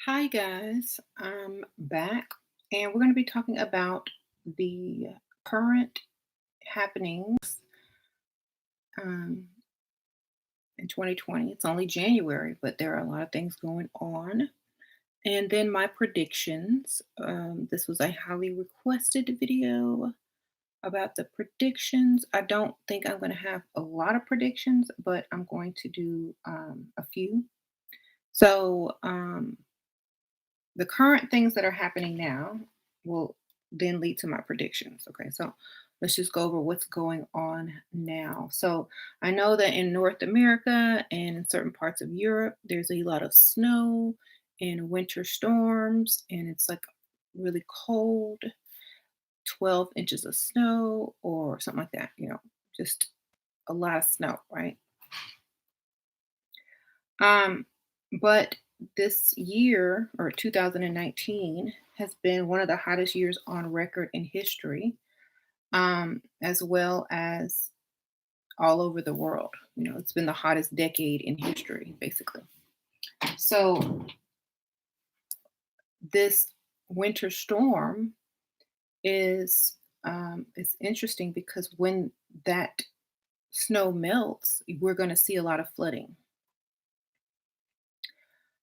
Hi, guys. I'm back, and we're going to be talking about the current happenings um, in 2020. It's only January, but there are a lot of things going on. And then my predictions. This was a highly requested video about the predictions. I don't think I'm going to have a lot of predictions, but I'm going to do a few. So, the current things that are happening now will then lead to my predictions. Okay, so let's just go over what's going on now. So I know that in North America and in certain parts of Europe, there's a lot of snow and winter storms, and it's like really cold, 12 inches of snow or something like that, just a lot of snow, right? Um, but this year, or 2019, has been one of the hottest years on record in history, as well as all over the world. It's been the hottest decade in history, basically. So this winter storm is interesting because when that snow melts, we're going to see a lot of flooding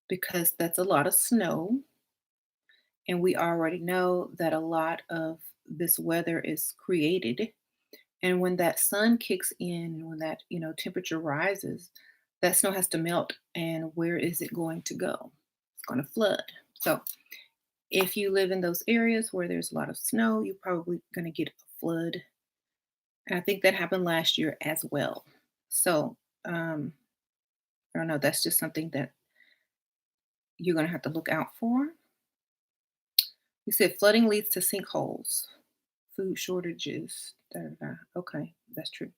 because that's a lot of snow. And we already know that a lot of this weather is created. And when that sun kicks in, when that, temperature rises, that snow has to melt. And where is it going to go? It's going to flood. So if you live in those areas where there's a lot of snow, you're probably going to get a flood. And I think that happened last year as well. So I don't know. That's just something that you're going to have to look out for. You said flooding leads to sinkholes, food shortages. Da, da, da. Okay, that's true.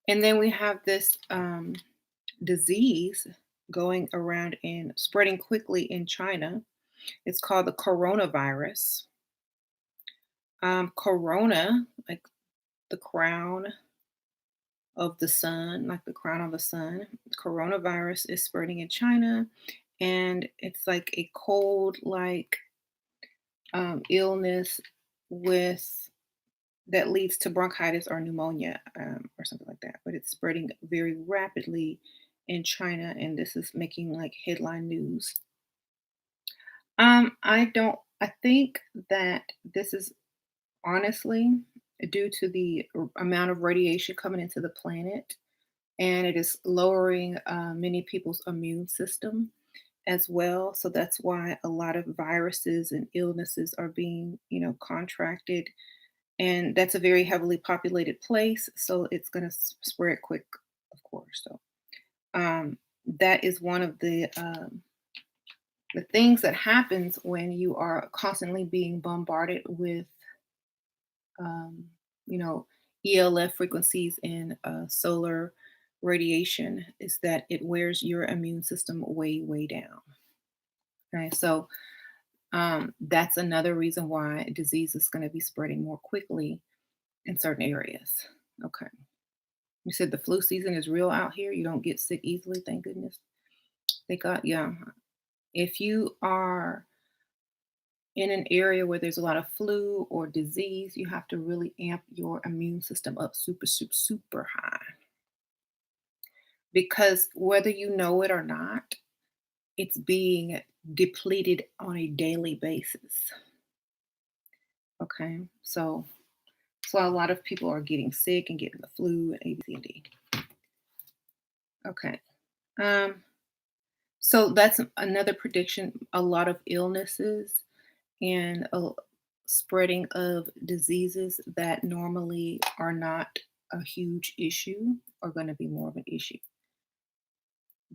And then we have this disease going around and spreading quickly in China. It's called the coronavirus. Corona, like the crown of the sun, like the crown of the sun. Coronavirus is spreading in China, and it's like a cold, like illness with that leads to bronchitis or pneumonia or something like that. But it's spreading very rapidly in China, and this is making like headline news. I don't. I think that this is honestly due to the amount of radiation coming into the planet, and it is lowering many people's immune system as well. So that's why a lot of viruses and illnesses are being, contracted, and that's a very heavily populated place, so it's going to spread quick, of course. So that is one of the things that happens when you are constantly being bombarded with um, you know ELF frequencies and solar radiation, is that it wears your immune system way down. Okay, so that's another reason why disease is going to be spreading more quickly in certain areas. Okay. You said the flu season is real out here. You don't get sick easily, thank goodness. Thank God. Yeah. If you are in an area where there's a lot of flu or disease, you have to really amp your immune system up super high. Because whether you know it or not, it's being depleted on a daily basis. Okay. So a lot of people are getting sick and getting the flu and A, B, C, and D. Okay. Um, So that's another prediction. A lot of illnesses and a spreading of diseases that normally are not a huge issue are going to be more of an issue.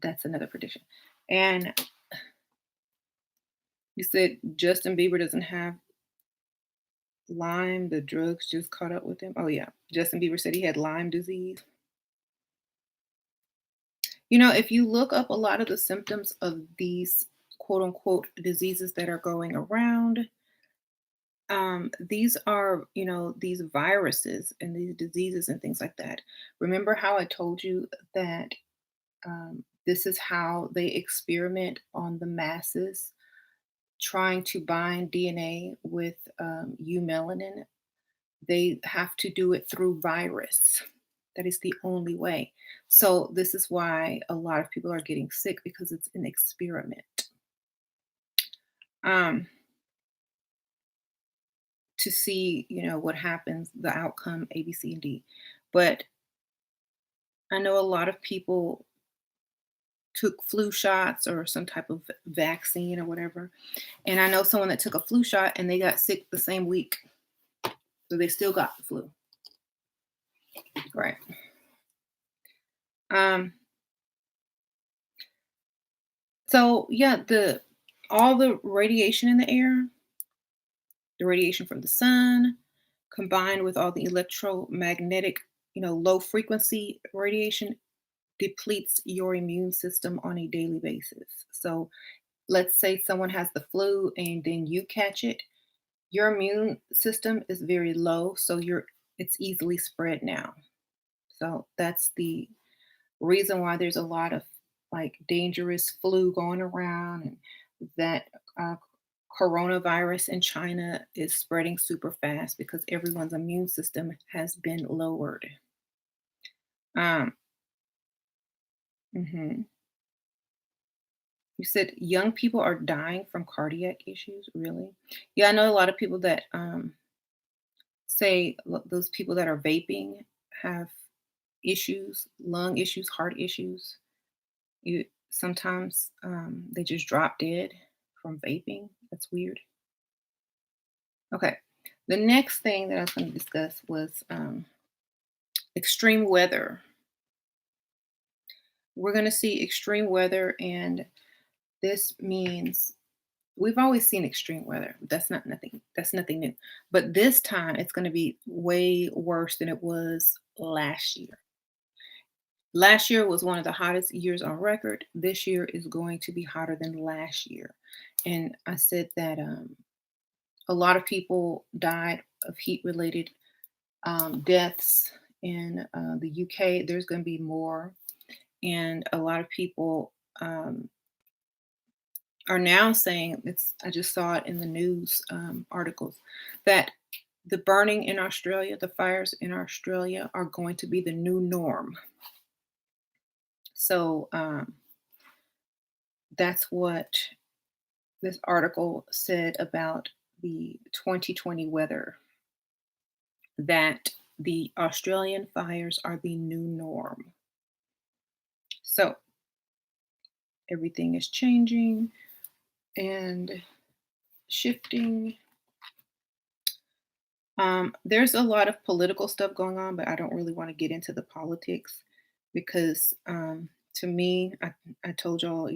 That's another prediction. And you said Justin Bieber doesn't have Lyme, the drugs just caught up with him. Oh, yeah. Justin Bieber said he had Lyme disease. If you look up a lot of the symptoms of these quote unquote diseases that are going around, these are, these viruses and these diseases and things like that. Remember how I told you that this is how they experiment on the masses? trying to bind DNA with eumelanin. They have to do it through virus. That is the only way. So this is why a lot of people are getting sick because it's an experiment. Um, to see, what happens, the outcome, A, B, C, and D. But I know a lot of people took flu shots or some type of vaccine or whatever. And I know someone that took a flu shot and they got sick the same week. So they still got the flu. Right. Um, so yeah, the all the radiation in the air, the radiation from the sun, combined with all the electromagnetic, low frequency radiation depletes your immune system on a daily basis. So let's say someone has the flu and then you catch it, your immune system is very low, so it's easily spread now. So that's the reason why there's a lot of like dangerous flu going around, and that coronavirus in China is spreading super fast because everyone's immune system has been lowered. Um, mhm. You said young people are dying from cardiac issues, really? Yeah, I know a lot of people that say those people that are vaping have issues, lung issues, heart issues. You sometimes they just drop dead from vaping. That's weird. Okay. The next thing that I was going to discuss was extreme weather. We're going to see extreme weather, and this means we've always seen extreme weather. That's not nothing. That's nothing new. But this time, it's going to be way worse than it was last year. Last year was one of the hottest years on record. This year is going to be hotter than last year. And I said that a lot of people died of heat related deaths in the UK. There's going to be more. And a lot of people are now saying, I just saw it in the news articles, that the burning in Australia, the fires in Australia are going to be the new norm. So that's what this article said about the 2020 weather, that the Australian fires are the new norm. So everything is changing and shifting. There's a lot of political stuff going on, but I don't really want to get into the politics because to me, I told y'all,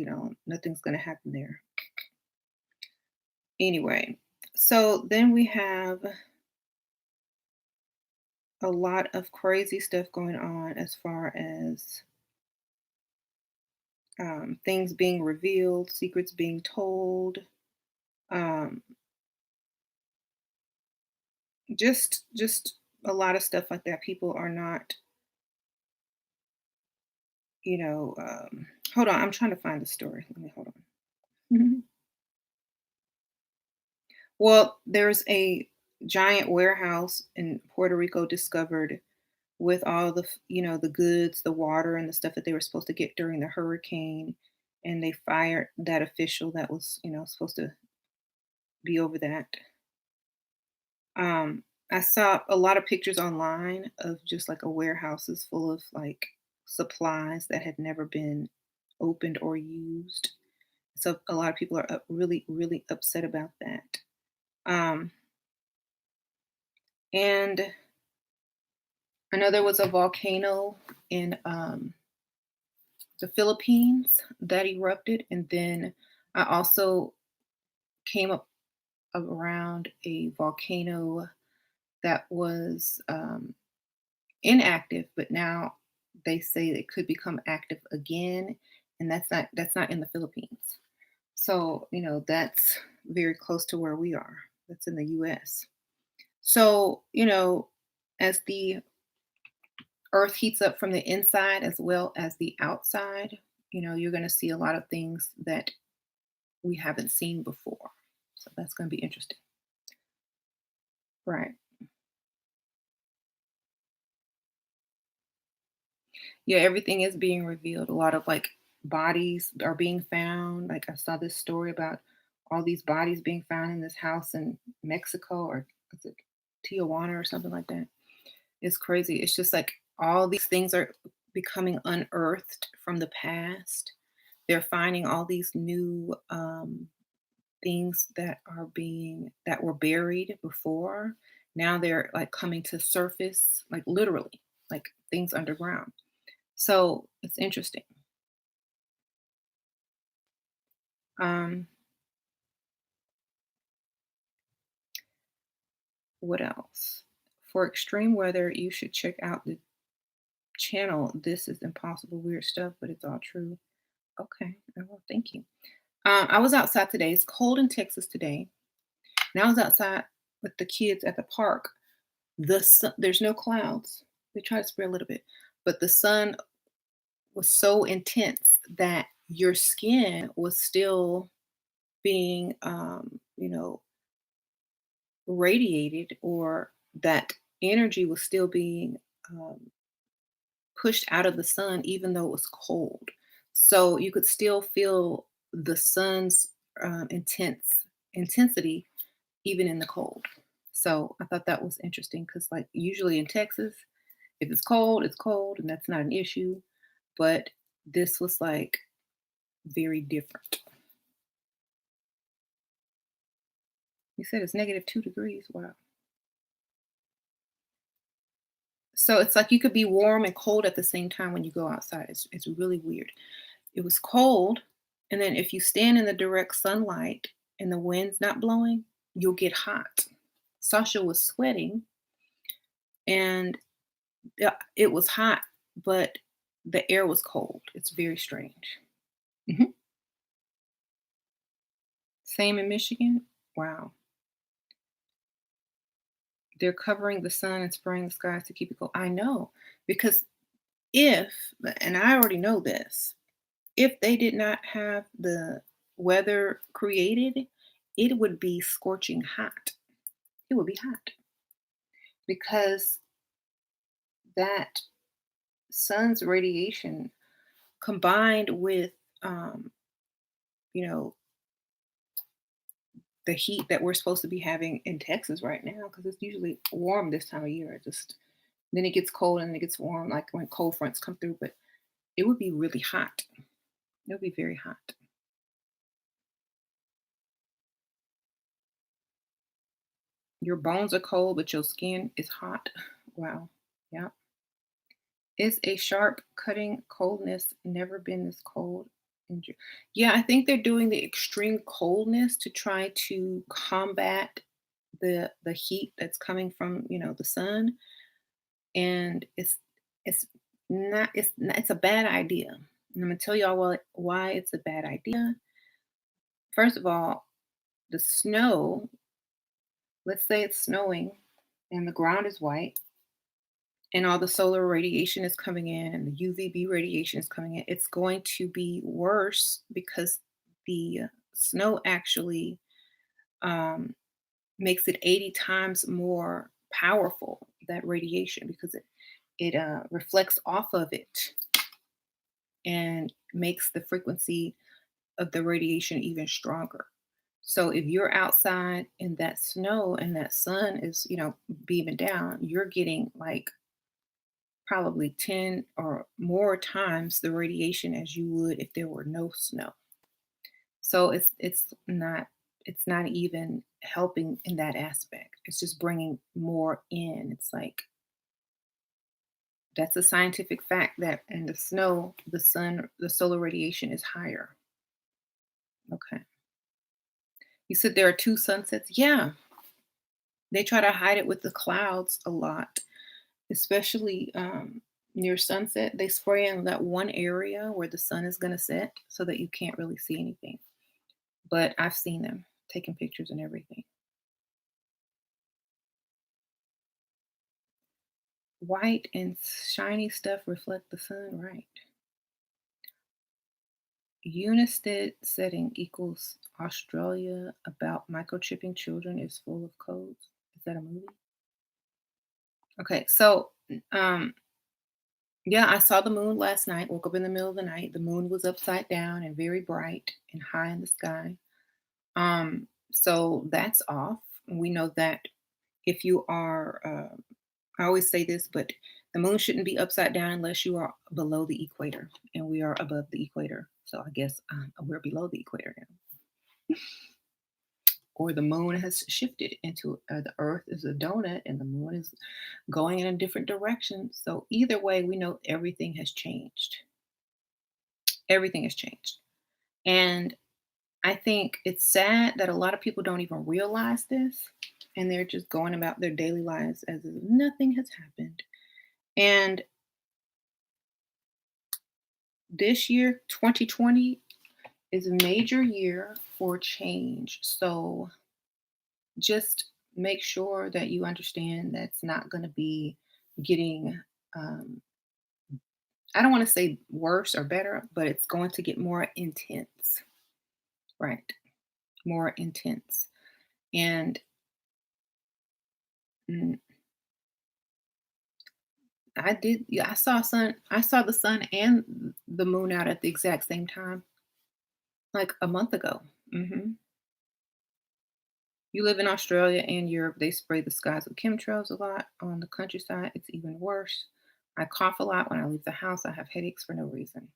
nothing's going to happen there. Anyway, so then we have a lot of crazy stuff going on as far as things being revealed, secrets being told, um, just a lot of stuff like that. People are not, hold on, I'm trying to find the story. Let me hold on. Mhm. Well, there's a giant warehouse in Puerto Rico discovered with all the goods, the water, and the stuff that they were supposed to get during the hurricane, and they fired that official that was, supposed to be over that. I saw a lot of pictures online of just like a warehouses full of like supplies that had never been opened or used. So a lot of people are really, really upset about that. Um, and I know there was a volcano in the Philippines that erupted, and then I also came up around a volcano that was inactive, but now they say it could become active again, and that's not in the Philippines. So that's very close to where we are. That's in the U.S. So as the Earth heats up from the inside as well as the outside, you're going to see a lot of things that we haven't seen before. So that's going to be interesting. Right. Yeah, everything is being revealed. A lot of like bodies are being found. Like I saw this story about all these bodies being found in this house in Mexico, or is it Tijuana or something like that. It's crazy. It's just like all these things are becoming unearthed from the past. They're finding all these new things that were buried before. Now they're like coming to surface, like literally, like things underground. So it's interesting. Um, what else? For extreme weather, you should check out the channel. This is impossible weird stuff, but it's all true. Okay. Well, thank you. I was outside today. It's cold in Texas today. And I was outside with the kids at the park. There's no clouds. They try to spray a little bit, but the sun was so intense that your skin was still being, radiated, or that energy was still being um, pushed out of the sun even though it was cold. So you could still feel the sun's intensity even in the cold. So I thought that was interesting because, like, usually in Texas, if it's cold, and that's not an issue. But this was like very different. You said it's -2 degrees. Wow. So it's like you could be warm and cold at the same time when you go outside. It's really weird. It was cold, and then if you stand in the direct sunlight and the wind's not blowing, you'll get hot. Sasha was sweating, and it was hot, but the air was cold. It's very strange. Mhm. Same in Michigan. Wow. They're covering the sun and spraying the skies to keep it cold. I know, because if, and I already know this, if they did not have the weather created, it would be scorching hot. It would be hot because that sun's radiation combined with, um, you know, the heat that we're supposed to be having in Texas right now, because it's usually warm this time of year. It just then it gets cold and it gets warm, like when cold fronts come through. But it would be really hot. It would be very hot. Your bones are cold, but your skin is hot. Wow. Yeah. Is a sharp cutting coldness never been this cold? Yeah, I think they're doing the extreme coldness to try to combat the heat that's coming from, the sun. And it's a bad idea. And I'm gonna tell y'all why it's a bad idea. First of all, the snow, let's say it's snowing and the ground is white and all the solar radiation is coming in and the UVB radiation is coming in, it's going to be worse because the snow actually um, makes it 80 times more powerful, that radiation, because it reflects off of it and makes the frequency of the radiation even stronger. So if you're outside in that snow and that sun is, beaming down, you're getting like probably 10 or more times the radiation as you would if there were no snow. So it's not even helping in that aspect. It's just bringing more in. It's like that's a scientific fact that in the snow, the solar radiation is higher. Okay. You said there are two sunsets. Yeah, they try to hide it with the clouds a lot, especially near sunset. They spray in that one area where the sun is going to set so that you can't really see anything. But I've seen them taking pictures and everything. White and shiny stuff reflect the sun, right? Unisted setting equals Australia about microchipping children is full of codes. Is that a movie? Okay, so yeah, I saw the moon last night. Woke up in the middle of the night. The moon was upside down and very bright and high in the sky. So that's off. We know that if you are, I always say this, but the moon shouldn't be upside down unless you are below the equator, and we are above the equator. So I guess we're below the equator now. Or the moon has shifted into the earth is a donut and the moon is going in a different direction. So either way, we know everything has changed. Everything has changed. And I think it's sad that a lot of people don't even realize this and they're just going about their daily lives as if nothing has happened. And this year, 2020, is a major year for change. So just make sure that you understand that's not going to be getting, um, I don't want to say worse or better, but it's going to get more intense, right? More intense. And mm, yeah, I saw the sun and the moon out at the exact same time, like a month ago. hmm You live in Australia and Europe, they spray the skies with chemtrails a lot. On the countryside, it's even worse. I cough a lot when I leave the house. I have headaches for no reason.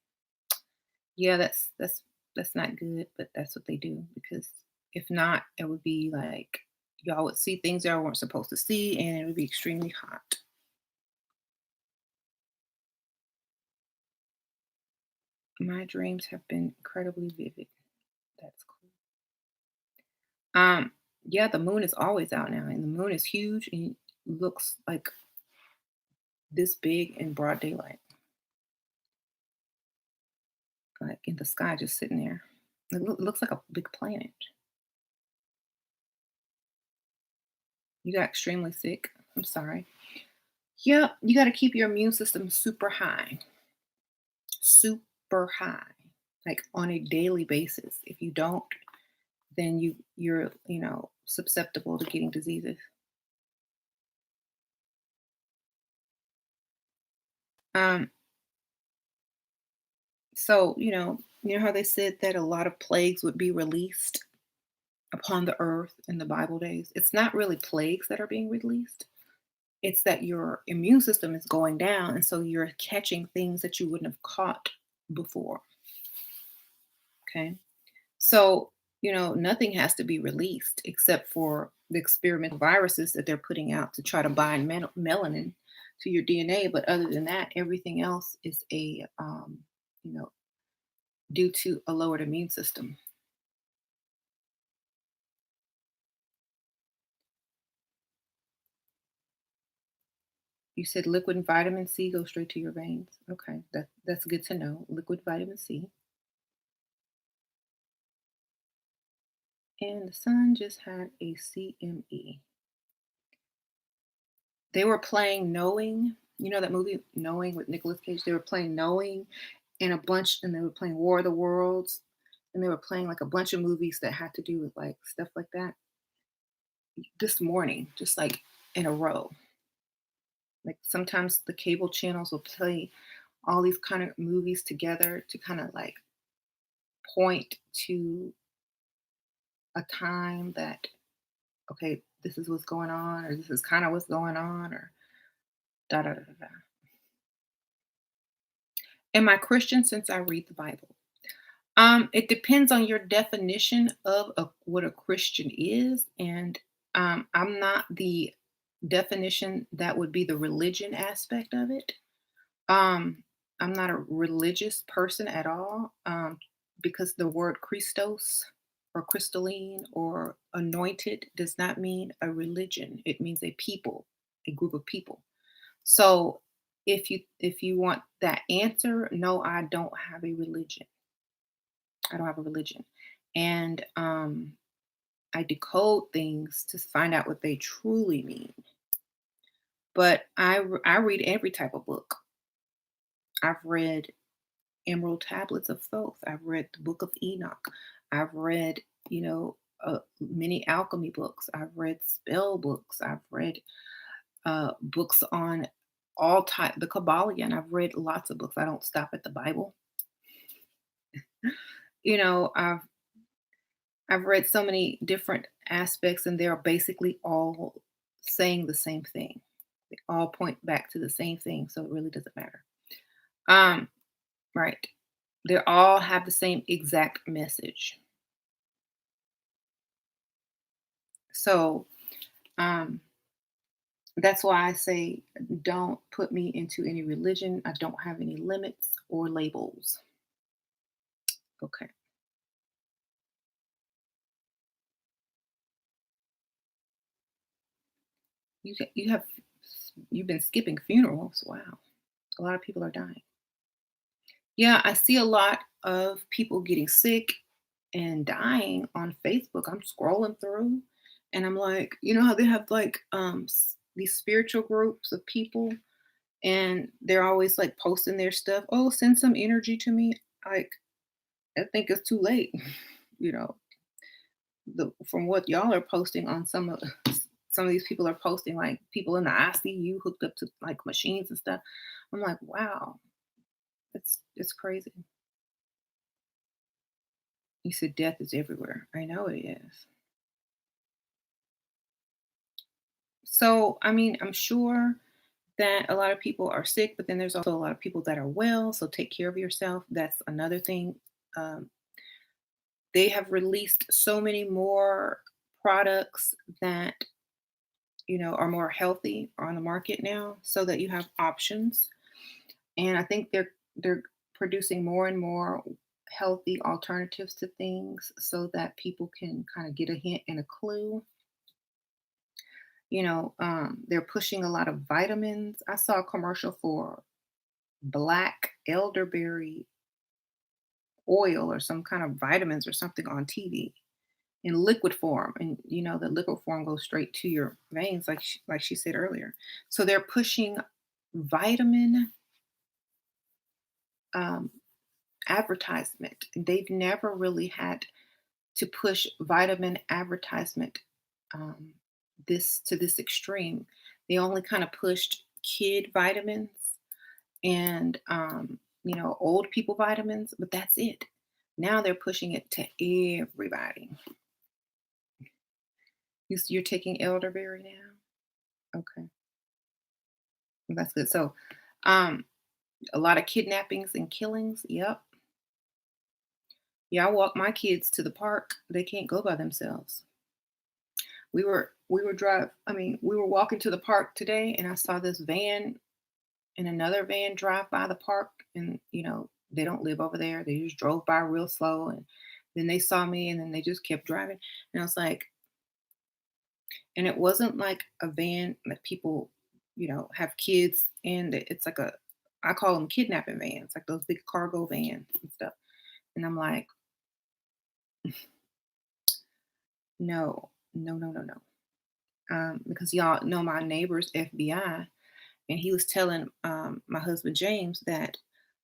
Yeah, that's not good, but that's what they do because if not, it would be like y'all would see things y'all weren't supposed to see and it would be extremely hot. My dreams have been incredibly vivid. That's cool. Um, yeah, the moon is always out now, and the moon is huge and looks like this big in broad daylight, like in the sky, just sitting there. Looks like a big planet. You got extremely sick. I'm sorry. Yeah, you got to keep your immune system super high, like on a daily basis. If you don't, then you're susceptible to getting diseases. Um, so you know how they said that a lot of plagues would be released upon the earth in the Bible days. It's not really plagues that are being released. It's that your immune system is going down, and so you're catching things that you wouldn't have caught before. Okay. So, nothing has to be released except for the experimental viruses that they're putting out to try to bind melanin to your DNA. But other than that, everything else is you know, due to a lowered immune system. You said liquid vitamin C goes straight to your veins. Okay, that's good to know. Liquid vitamin C. And the sun just had a CME. They were playing Knowing. You know that movie Knowing with Nicolas Cage? They were playing Knowing and they were playing War of the Worlds, and they were playing like a bunch of movies that had to do with like stuff like that this morning, just like in a row. Like sometimes the cable channels will play all these kind of movies together to kind of like point to a time that, okay, this is what's going on, or this is kind of what's going on, or da da da da da. Am I Christian since I read the Bible? It depends on your definition of what a Christian is, and I'm not the definition that would be the religion aspect of it. Um, I'm not a religious person at all, because the word Christos or crystalline or anointed does not mean a religion. It means a people, a group of people. So if you want that answer, no, I don't have a religion. I don't have a religion. And I decode things to find out what they truly mean. But I read every type of book. I've read emerald tablets of thoth. I've read the book of Enoch. I've read, you know, many alchemy books. I've read spell books. I've read books on all type the Kabbalion. I've read lots of books. I don't stop at the Bible. You know, I've read so many different aspects, and they're basically all saying the same thing. They all point back to the same thing, so it really doesn't matter. Um, right. They all have the same exact message. So um, that's why I say don't put me into any religion. I don't have any limits or labels. Okay. You have you've been skipping funerals. Wow. A lot of people are dying. Yeah, I see a lot of people getting sick and dying on Facebook. I'm scrolling through and I'm like, you know how they have like these spiritual groups of people and they're always like posting their stuff. Oh, send some energy to me. Like I think it's too late. You know, from what y'all are posting on some of these people are posting like people in the ICU hooked up to like machines and stuff. I'm like, wow, it's crazy. You said death is everywhere. I know it is. So, I mean, I'm sure that a lot of people are sick, but then there's also a lot of people that are well. So take care of yourself. That's another thing. Um, they have released so many more products that are more healthy on the market now, so that you have options. And I think they're producing more and more healthy alternatives to things so that people can kind of get a hint and a clue. They're pushing a lot of vitamins. I saw a commercial for black elderberry oil or some kind of vitamins or something on TV in liquid form, and the liquid form goes straight to your veins, like she said earlier. So they're pushing vitamin um, advertisement. They've never really had to push vitamin advertisement um, this extreme. They only kind of pushed kid vitamins and old people vitamins, but that's it. Now they're pushing it to everybody. You're taking elderberry now. Okay, well, that's good. So, um, a lot of kidnappings and killings. Yep. Yeah, I walk my kids to the park. They can't go by themselves. We were walking to the park today, and I saw this van and another van drive by the park, and they don't live over there. They just drove by real slow, and then they saw me, and then they just kept driving. And I was like, and it wasn't like a van that people have kids, and it's like a I call them kidnapping vans, like those big cargo vans and stuff. And I'm like, no, no, no, no, no. Because y'all know my neighbor's FBI, and he was telling my husband James that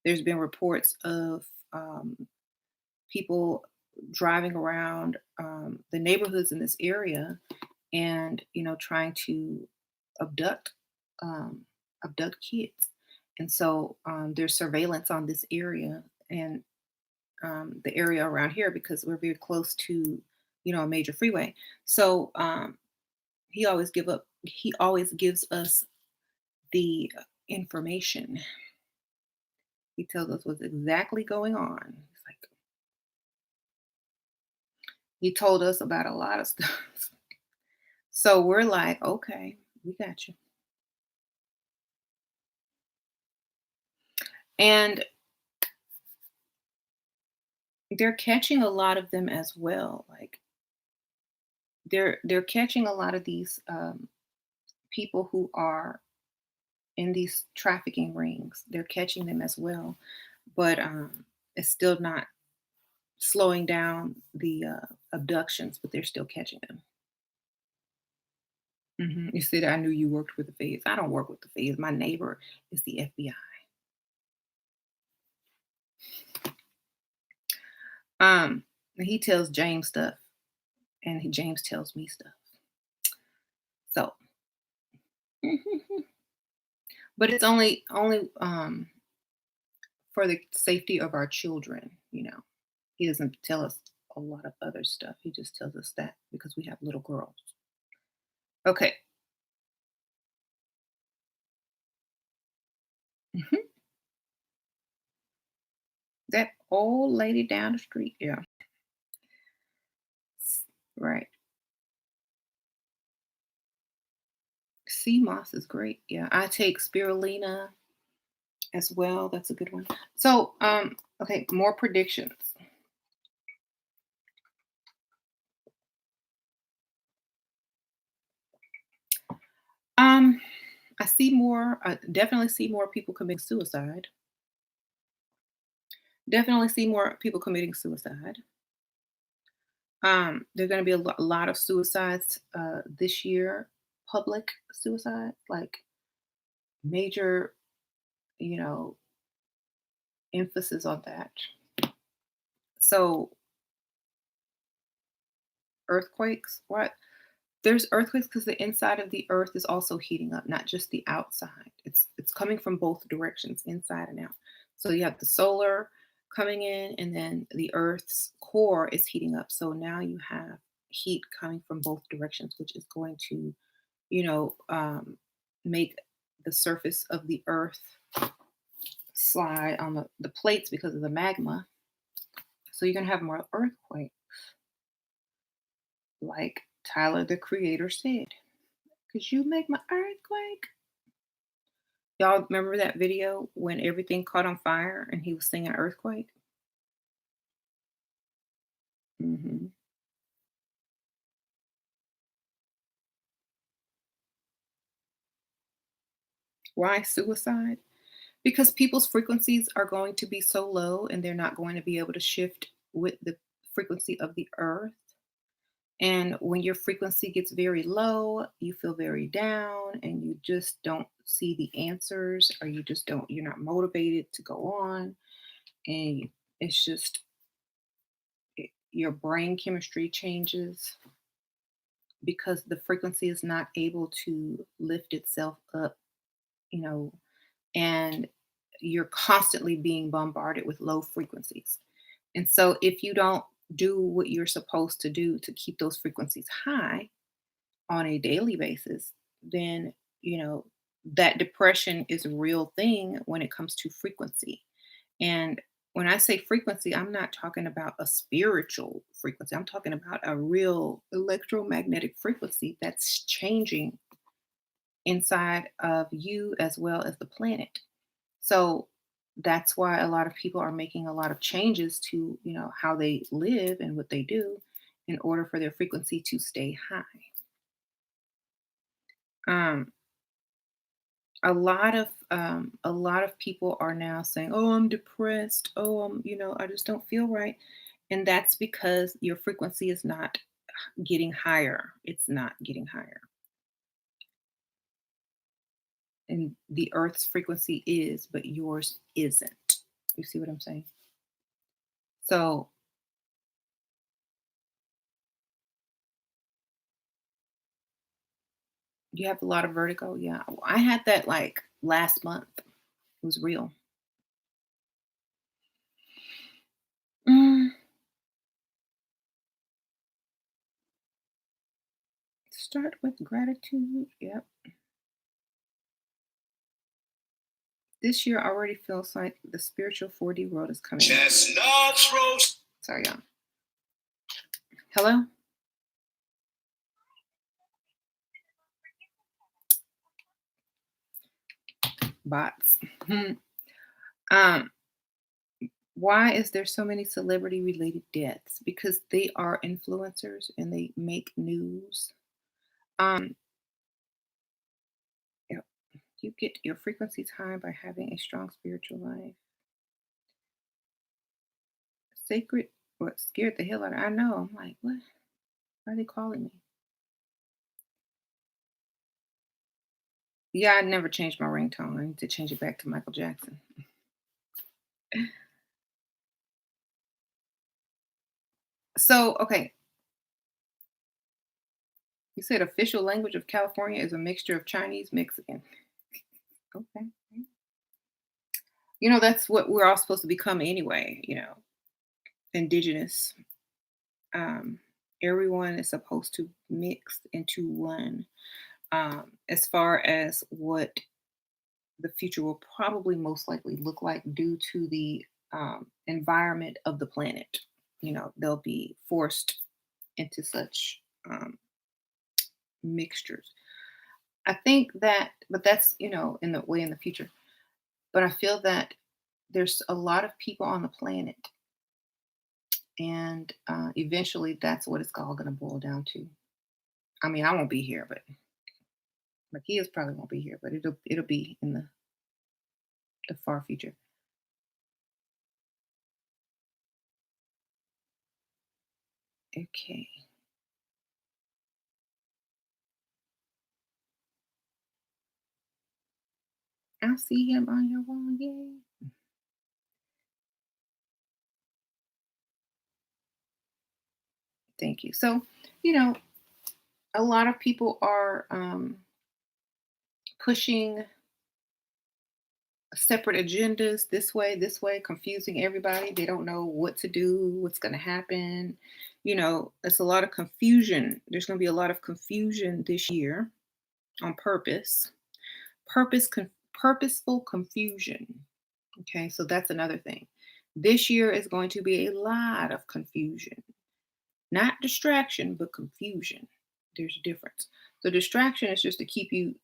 there's been reports of people driving around the neighborhoods in this area, and trying to abduct um, abduct kids. And so there's surveillance on this area and the area around here because we're very close to a major freeway. So he always gives us the information. He tells us what's exactly going on. He's like, he told us about a lot of stuff. So we're like, okay, we got you. And they're catching a lot of them as well. Like they're catching a lot of these people who are in these trafficking rings. They're catching them as well, but it's still not slowing down the abductions. But they're still catching them. You said I knew you worked with the feds. I don't work with the feds. My neighbor is the FBI. Um, he tells James stuff, and James tells me stuff. So, but it's only for the safety of our children. He doesn't tell us a lot of other stuff. He just tells us that because we have little girls. Okay. Mhm. That old lady down the street. Yeah. Right. Sea moss is great. Yeah. I take spirulina as well. That's a good one. So, okay, more predictions. Um, I definitely see more people committing suicide. Definitely see more people committing suicide. There's going to be a lot of suicides this year, public suicide, like major, you know, emphasis on that. So earthquakes, what? There's earthquakes because the inside of the earth is also heating up, not just the outside. It's coming from both directions, inside and out. So you have the solar coming in, and then the earth's core is heating up. So now you have heat coming from both directions, which is going to, you know, um, make the surface of the earth slide on the plates because of the magma. So you're gonna have more earthquake, like Tyler the Creator said. Could you make my earthquake? Y'all remember that video when everything caught on fire and he was singing Earthquake? Mhm. Why suicide? Because people's frequencies are going to be so low and they're not going to be able to shift with the frequency of the earth. And when your frequency gets very low, you feel very down and you just don't see the answers, or you're not motivated to go on. And it's just, your brain chemistry changes because the frequency is not able to lift itself up, you know, and you're constantly being bombarded with low frequencies. And so if you don't do what you're supposed to do to keep those frequencies high on a daily basis, then, you know, that depression is a real thing when it comes to frequency. And when I say frequency, I'm not talking about a spiritual frequency. I'm talking about a real electromagnetic frequency that's changing inside of you as well as the planet. So that's why a lot of people are making a lot of changes to, how they live and what they do in order for their frequency to stay high. Um, a lot of people are now saying, "Oh, I'm depressed. Oh, I just don't feel right," and that's because your frequency is not getting higher. It's not getting higher, and the Earth's frequency is, but yours isn't. You see what I'm saying? So you have a lot of vertigo. Yeah, I had that like last month. It was real. Mm, start with gratitude. Yep. This year already feels like the spiritual 4D world is coming. Chestnuts roast. Sorry, y'all. Hello? Bots. um, why is there so many celebrity related deaths? Because they are influencers and they make news. Um, yeah, you get your frequencies high by having a strong spiritual life. Sacred, what scared the hell out of, I know. I'm like, what? Why are they calling me? Yeah, I never changed my ringtone. I need to change it back to Michael Jackson. So, okay, you said official language of California is a mixture of Chinese, Mexican. Okay. That's what we're all supposed to become anyway, indigenous. Um, Everyone is supposed to mix into one. As far as what the future will probably most likely look like due to the environment of the planet. They'll be forced into such mixtures. I think that, but that's, in the way in the future. But I feel that there's a lot of people on the planet, and eventually that's what it's all going to boil down to. I mean, I won't be here, but my kids probably won't be here, but it'll be in the far future. Okay. I see him on your wall. Yay. Thank you. So, you know, a lot of people are pushing separate agendas this way, confusing everybody. They don't know what to do, what's going to happen. It's a lot of confusion. There's going to be a lot of confusion this year on purpose. Purposeful confusion. Okay, so that's another thing. This year is going to be a lot of confusion. Not distraction, but confusion. There's a difference. So distraction is just to keep you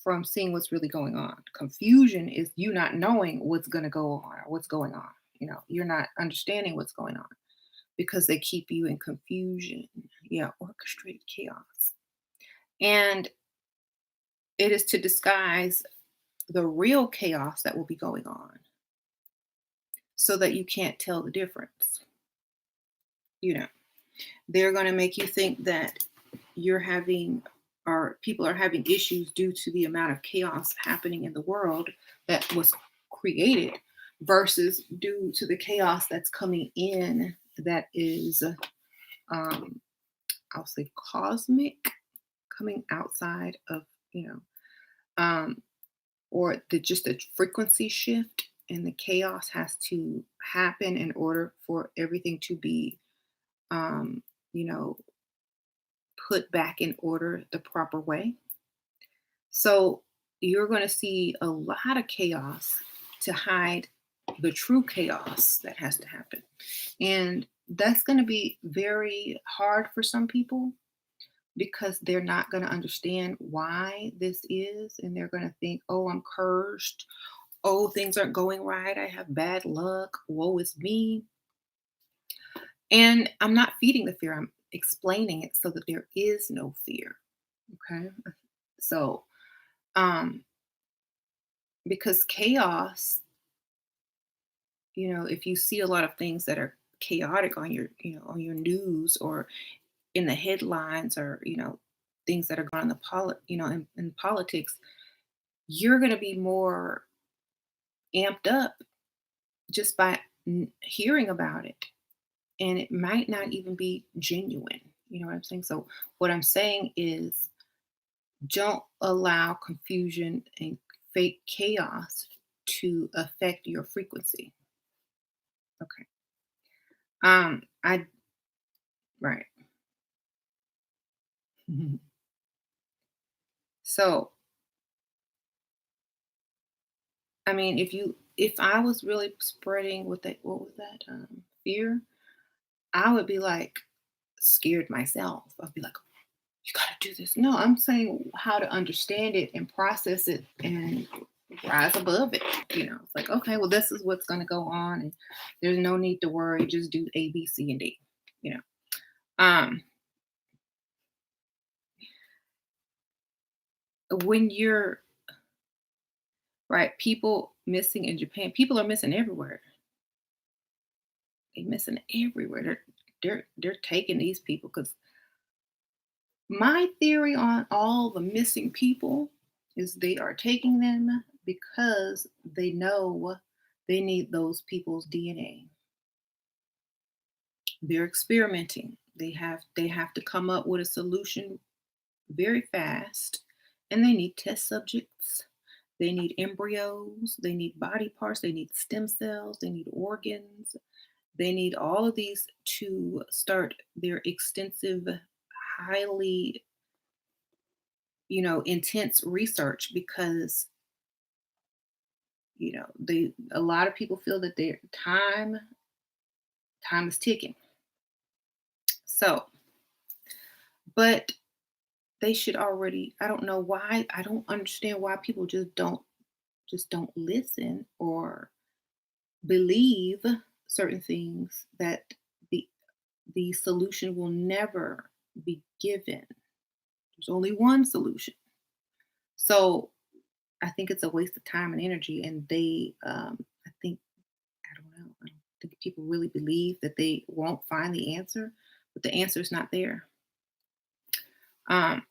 from seeing what's really going on. Confusion is you not knowing what's going to go on or what's going on. You're not understanding what's going on because they keep you in confusion. Yeah, orchestrated chaos. And it is to disguise the real chaos that will be going on so that you can't tell the difference. You know, they're going to make you think that you're having or people are having issues due to the amount of chaos happening in the world that was created versus due to the chaos that's coming in that is um I'll say cosmic, coming outside of you know um or the just a frequency shift, and the chaos has to happen in order for everything to be um you know put back in order the proper way. So you're going to see a lot of chaos to hide the true chaos that has to happen. And that's going to be very hard for some people because they're not going to understand why this is. And they're going to think, oh, I'm cursed. Oh, things aren't going right. I have bad luck. Woe is me. And I'm not feeding the fear. I'm explaining it so that there is no fear. Okay. So, um, because chaos, if you see a lot of things that are chaotic on on your news or in the headlines or things that are going on in in politics, you're going to be more amped up just by hearing about it, and it might not even be genuine. You know what I'm saying? So what I'm saying is, don't allow confusion and fake chaos to affect your frequency. Okay. I Right. Mhm. So, I mean, if I was really spreading what was that, fear, I would be like scared myself. I'd be like, you gotta do this. No, I'm saying how to understand it and process it and rise above it. It's like, okay, well, this is what's gonna go on, and there's no need to worry. Just do A, B, C, and D. You know, um, when you're right, people missing in Japan, people are missing everywhere. They missing everywhere. They're taking these people because my theory on all the missing people is they are taking them because they know they need those people's DNA. They're experimenting. They have to come up with a solution very fast, and they need test subjects. They need embryos, they need body parts, they need stem cells, they need organs. They need all of these to start their extensive, highly, intense research because, they a lot of people feel that their time is ticking. So, but they should already, I don't know why, I don't understand why people just don't listen or believe certain things that the the solution will never be given. There's only one solution. So I think it's a waste of time and energy. And I think, I don't know, I don't think people really believe that they won't find the answer, but the answer is not there. Um,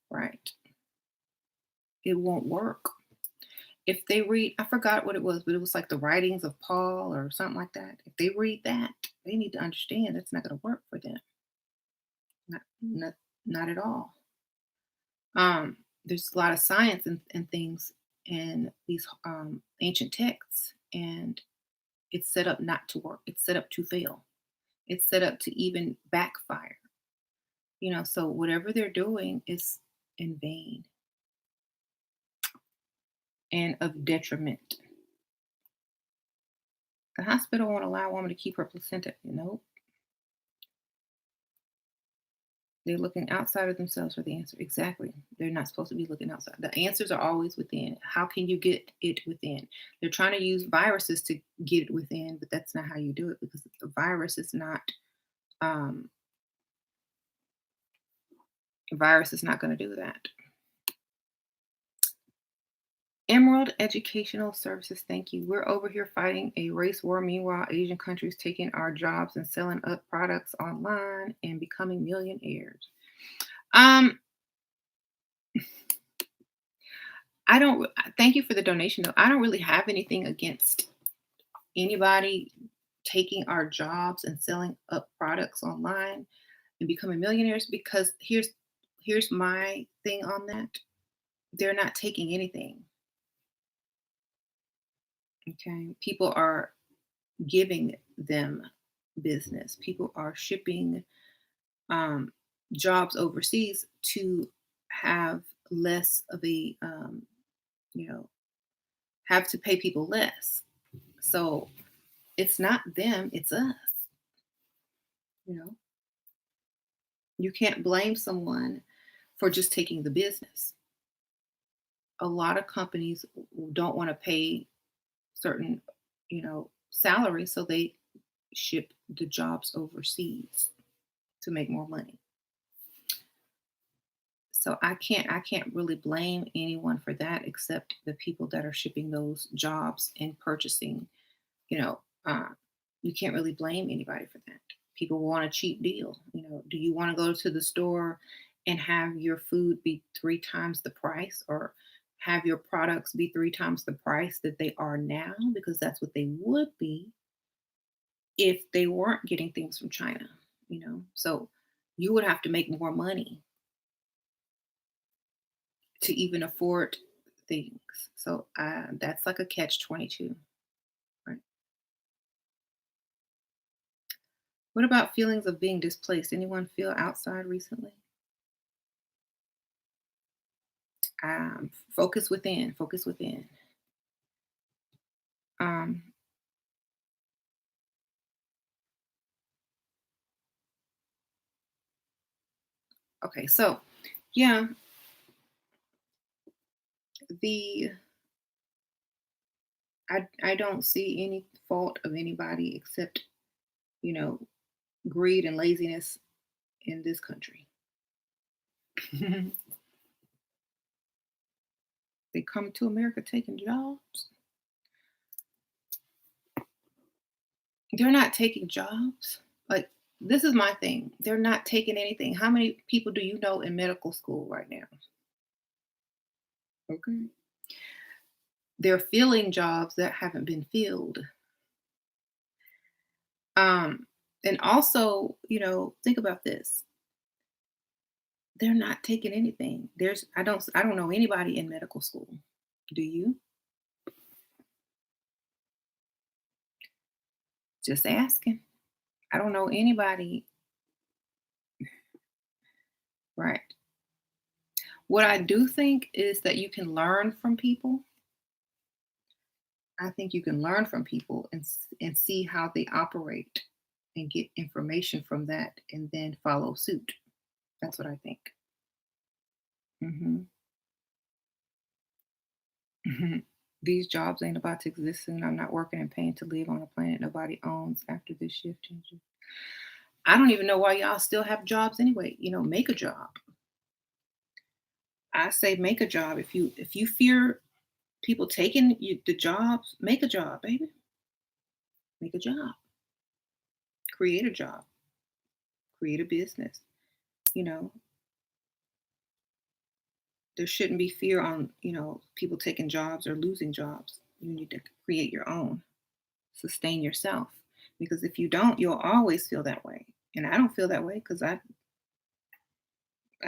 right. It won't work. If they read, I forgot what it was, but it was like the writings of Paul or something like that. If they read that, they need to understand that's not going to work for them. Not at all. There's a lot of science and things in these ancient texts, and it's set up not to work. It's set up to fail. It's set up to even backfire. So whatever they're doing is in vain and of detriment. The hospital won't allow a woman to keep her placenta. They're looking outside of themselves for the answer. Exactly. They're not supposed to be looking outside. The answers are always within. How can you get it within? They're trying to use viruses to get it within, but that's not how you do it because the virus is not um a virus is not going to do that. Emerald Educational Services, thank you. We're over here fighting a race war. Meanwhile, Asian countries taking our jobs and selling up products online and becoming millionaires. Um, I don't. Thank you for the donation, though. I don't really have anything against anybody taking our jobs and selling up products online and becoming millionaires because here's my thing on that. They're not taking anything. Okay, people are giving them business. People are shipping um, jobs overseas to have less of a, you know, have to pay people less. So it's not them, it's us. You know, you can't blame someone for just taking the business. A lot of companies don't want to pay certain, salaries, so they ship the jobs overseas to make more money. So I can't really blame anyone for that except the people that are shipping those jobs and purchasing. You know, uh, you can't really blame anybody for that. People want a cheap deal. Do you want to go to the store and have your food be three times the price, or have your products be three times the price that they are now? Because that's what they would be if they weren't getting things from China. So you would have to make more money to even afford things. So that's like a catch 22. Right. What about feelings of being displaced? Anyone feel outside recently? Focus within. Focus within. Um, okay, so yeah, the I don't see any fault of anybody except you know greed and laziness in this country. They come to America taking jobs. They're not taking jobs. Like, this is my thing. They're not taking anything. How many people do you know in medical school right now? Okay. They're filling jobs that haven't been filled. Um, and also, think about this. They're not taking anything. I don't know anybody in medical school. Do you? Just asking. I don't know anybody. Right. What I do think is that you can learn from people. I think you can learn from people and see how they operate and get information from that and then follow suit. That's what I think. Mhm. Mhm. These jobs ain't about to exist soon. I'm not working and paying to live on a planet nobody owns after this shift changes. I don't even know why y'all still have jobs anyway. Make a job. I say make a job. If you fear people taking the jobs, make a job, baby. Make a job. Create a job. Create a business. You know, there shouldn't be fear on, people taking jobs or losing jobs. You need to create your own, sustain yourself. Because if you don't, you'll always feel that way. And I don't feel that way because I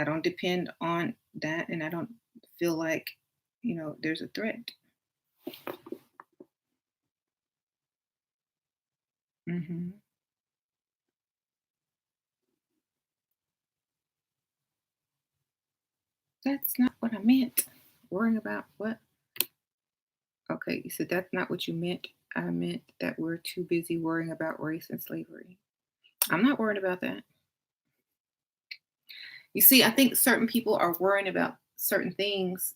don't depend on that and I don't feel like, there's a threat. Hmm. That's not what I meant. Worrying about what? Okay, you said that's not what you meant. I meant that we're too busy worrying about race and slavery. I'm not worried about that. You see, I think certain people are worrying about certain things,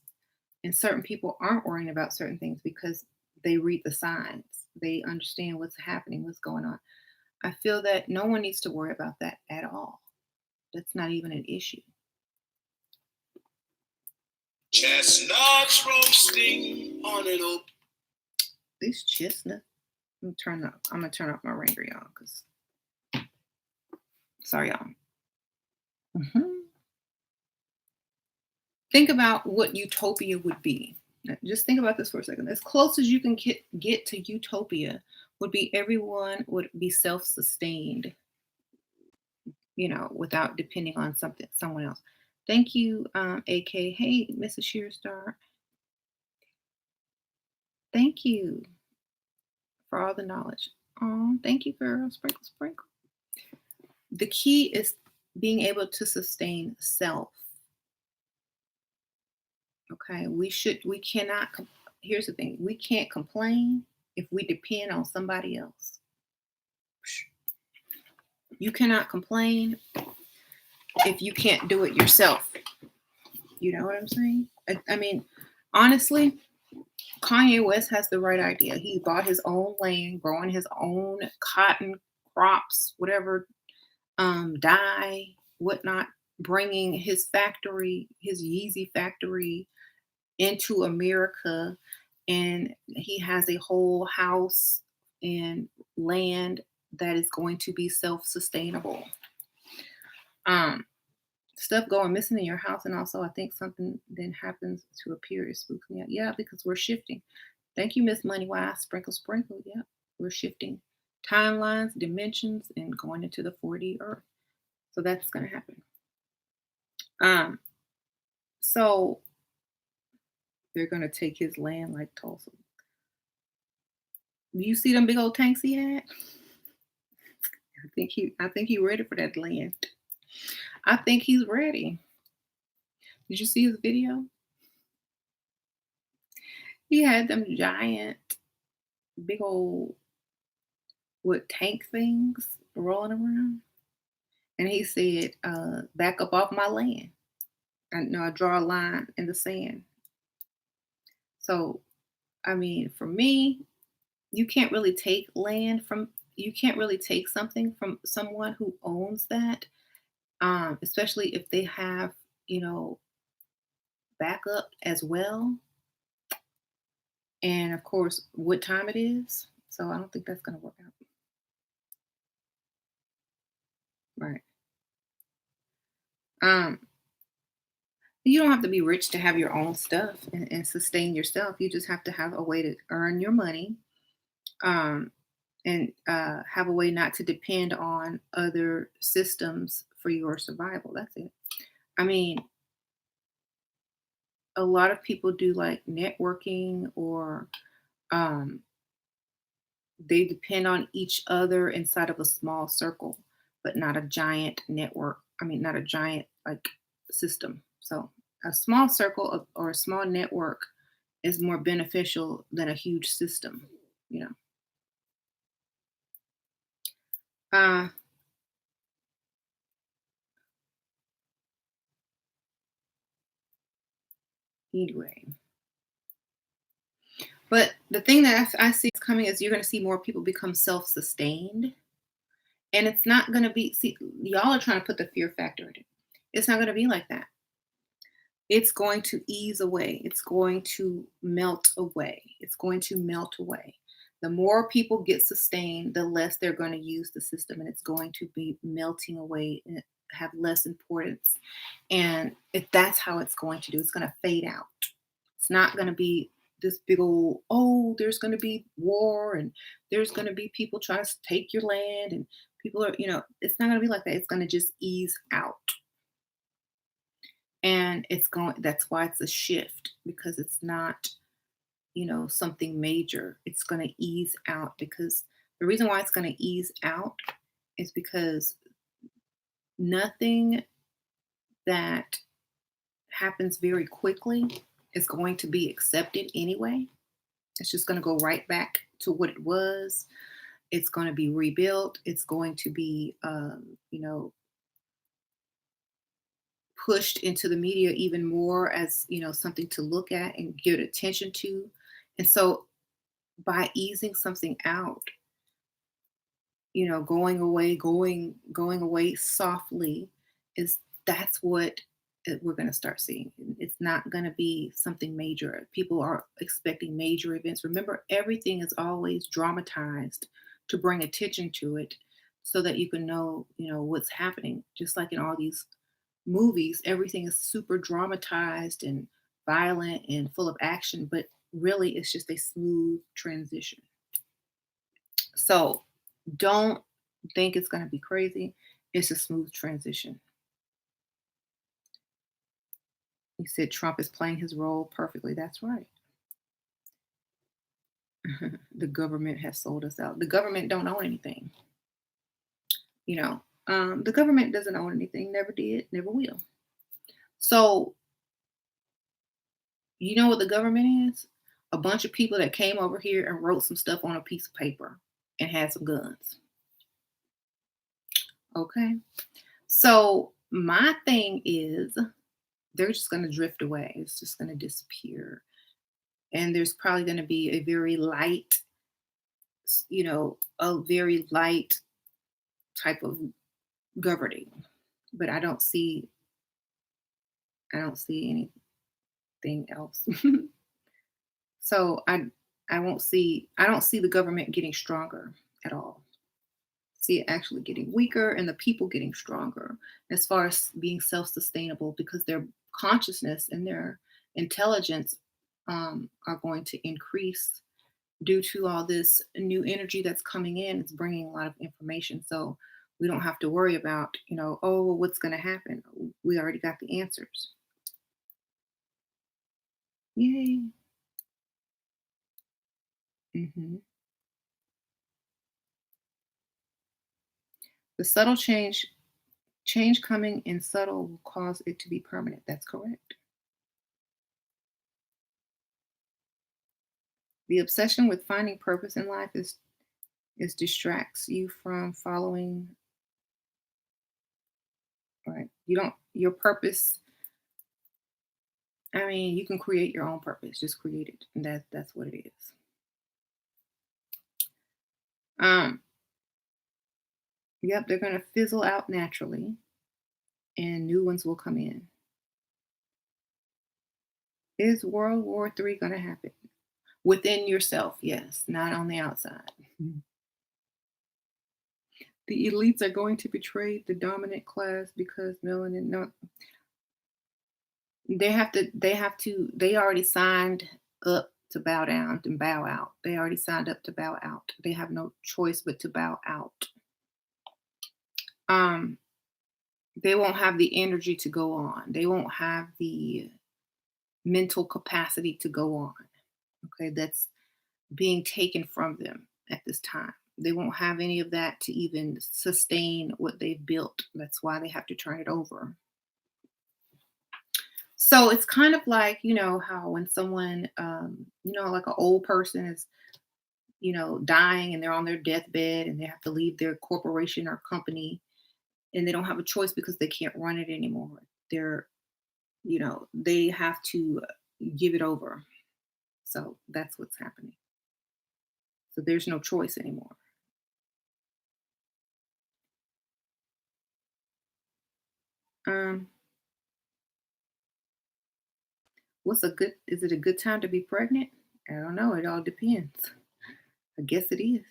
and certain people aren't worrying about certain things because they read the signs. They understand what's happening, what's going on. I feel that no one needs to worry about that at all. That's not even an issue. Chestnuts roasting on an open. These chestnuts. I'm gonna turn off my ringer, y'all. Cause sorry, y'all. Mhm. Think about what utopia would be. Just think about this for a second. As close as you can get to utopia would be everyone would be self-sustained, without depending on someone else. Thank you, AK. Hey, Mrs. Shearstar. Thank you for all the knowledge. Oh, thank you, girl. Sprinkle, sprinkle. The key is being able to sustain self. Okay, we cannot. Here's the thing: we can't complain if we depend on somebody else. You cannot complain if you can't do it yourself. You know what I'm saying? I mean, honestly, Kanye West has the right idea. He bought his own land, growing his own cotton crops, whatever, dye, whatnot, bringing his factory, his Yeezy factory, into America, and he has a whole house and land that is going to be self-sustainable. Um, Stuff going missing in your house, and also I think something then happens to appear. It spooks me out. Yeah, because we're shifting. Thank you, Miss Moneywise. Sprinkle, sprinkle. Yeah, we're shifting timelines, dimensions, and going into the 4D Earth. So that's going to happen. Um, so they're going to take his land like Tulsa. Do you see them big old tanks he had? I think he ready for that land. I think he's ready. Did you see his video? He had them giant, big old with tank things rolling around. And he said, back up off my land. And I draw a line in the sand. So, I mean, for me, you can't really take land from, you can't really take something from someone who owns that, especially if they have, you know, backup as well. And of course, what time it is. So I don't think that's going to work out. Right. Um, You don't have to be rich to have your own stuff and sustain yourself. You just have to have a way to earn your money, um, and have a way not to depend on other systems for your survival. That's it. I mean, a lot of people do like networking, or um, they depend on each other inside of a small circle, but not a giant network. I mean, not a giant like system. So a small circle or a small network is more beneficial than a huge system, you know. Uh, anyway, but the thing that I see is coming is you're going to see more people become self-sustained, and it's not going to be. See, y'all are trying to put the fear factor in it. It's not going to be like that. It's going to ease away. It's going to melt away. It's going to melt away. The more people get sustained, the less they're going to use the system, and it's going to be melting away and have less importance. And if that's how it's going to do, it's going to fade out. It's not going to be this big old, oh, there's going to be war and there's going to be people trying to take your land and people are, it's not going to be like that. It's going to just ease out. And that's why it's a shift, because it's not, something major. It's going to ease out, because the reason why it's going to ease out is because nothing that happens very quickly is going to be accepted anyway. It's just going to go right back to what it was. It's going to be rebuilt. It's going to be, pushed into the media even more as, something to look at and give attention to. And so by easing something out, going away softly, is that's what we're going to start seeing. It's not going to be something major. People are expecting major events. Remember, everything is always dramatized to bring attention to it, so that you can know, what's happening. Just like in all these movies, everything is super dramatized and violent and full of action, but really it's just a smooth transition. So don't think it's going to be crazy. It's a smooth transition. He said Trump is playing his role perfectly. That's right. The government has sold us out. The government don't own anything. The government doesn't own anything. Never did. Never will. So you know what the government is? A bunch of people that came over here and wrote some stuff on a piece of paper and had some guns. Okay. So my thing is, they're just going to drift away. It's just going to disappear. And there's probably going to be a very light, a very light type of governing. But I don't see anything else. So I don't see the government getting stronger at all. See it actually getting weaker and the people getting stronger as far as being self-sustainable, because their consciousness and their intelligence are going to increase due to all this new energy that's coming in. It's bringing a lot of information, so we don't have to worry about, oh, well, what's going to happen. We already got the answers. Yay. Hmm. The subtle change coming in subtle will cause it to be permanent. That's correct. The obsession with finding purpose in life is distracts you from following. Right, you don't your purpose. I mean, you can create your own purpose. Just create it, and that's what it is. Um, yep, they're gonna fizzle out naturally, and new ones will come in. Is World War III gonna happen within yourself? Yes, not on the outside. Mhm. The elites are going to betray the dominant class because melanin. No, They already signed up to bow down and bow out. They already signed up to bow out. They have no choice but to bow out. Um, they won't have the energy to go on. They won't have the mental capacity to go on. Okay, that's being taken from them at this time. They won't have any of that to even sustain what they've built. That's why they have to turn it over. So it's kind of like, how when someone, like an old person is, dying and they're on their deathbed and they have to leave their corporation or company and they don't have a choice because they can't run it anymore. They're, they have to give it over. So that's what's happening. So there's no choice anymore. Um, is it a good time to be pregnant? I don't know. It all depends. I guess it is.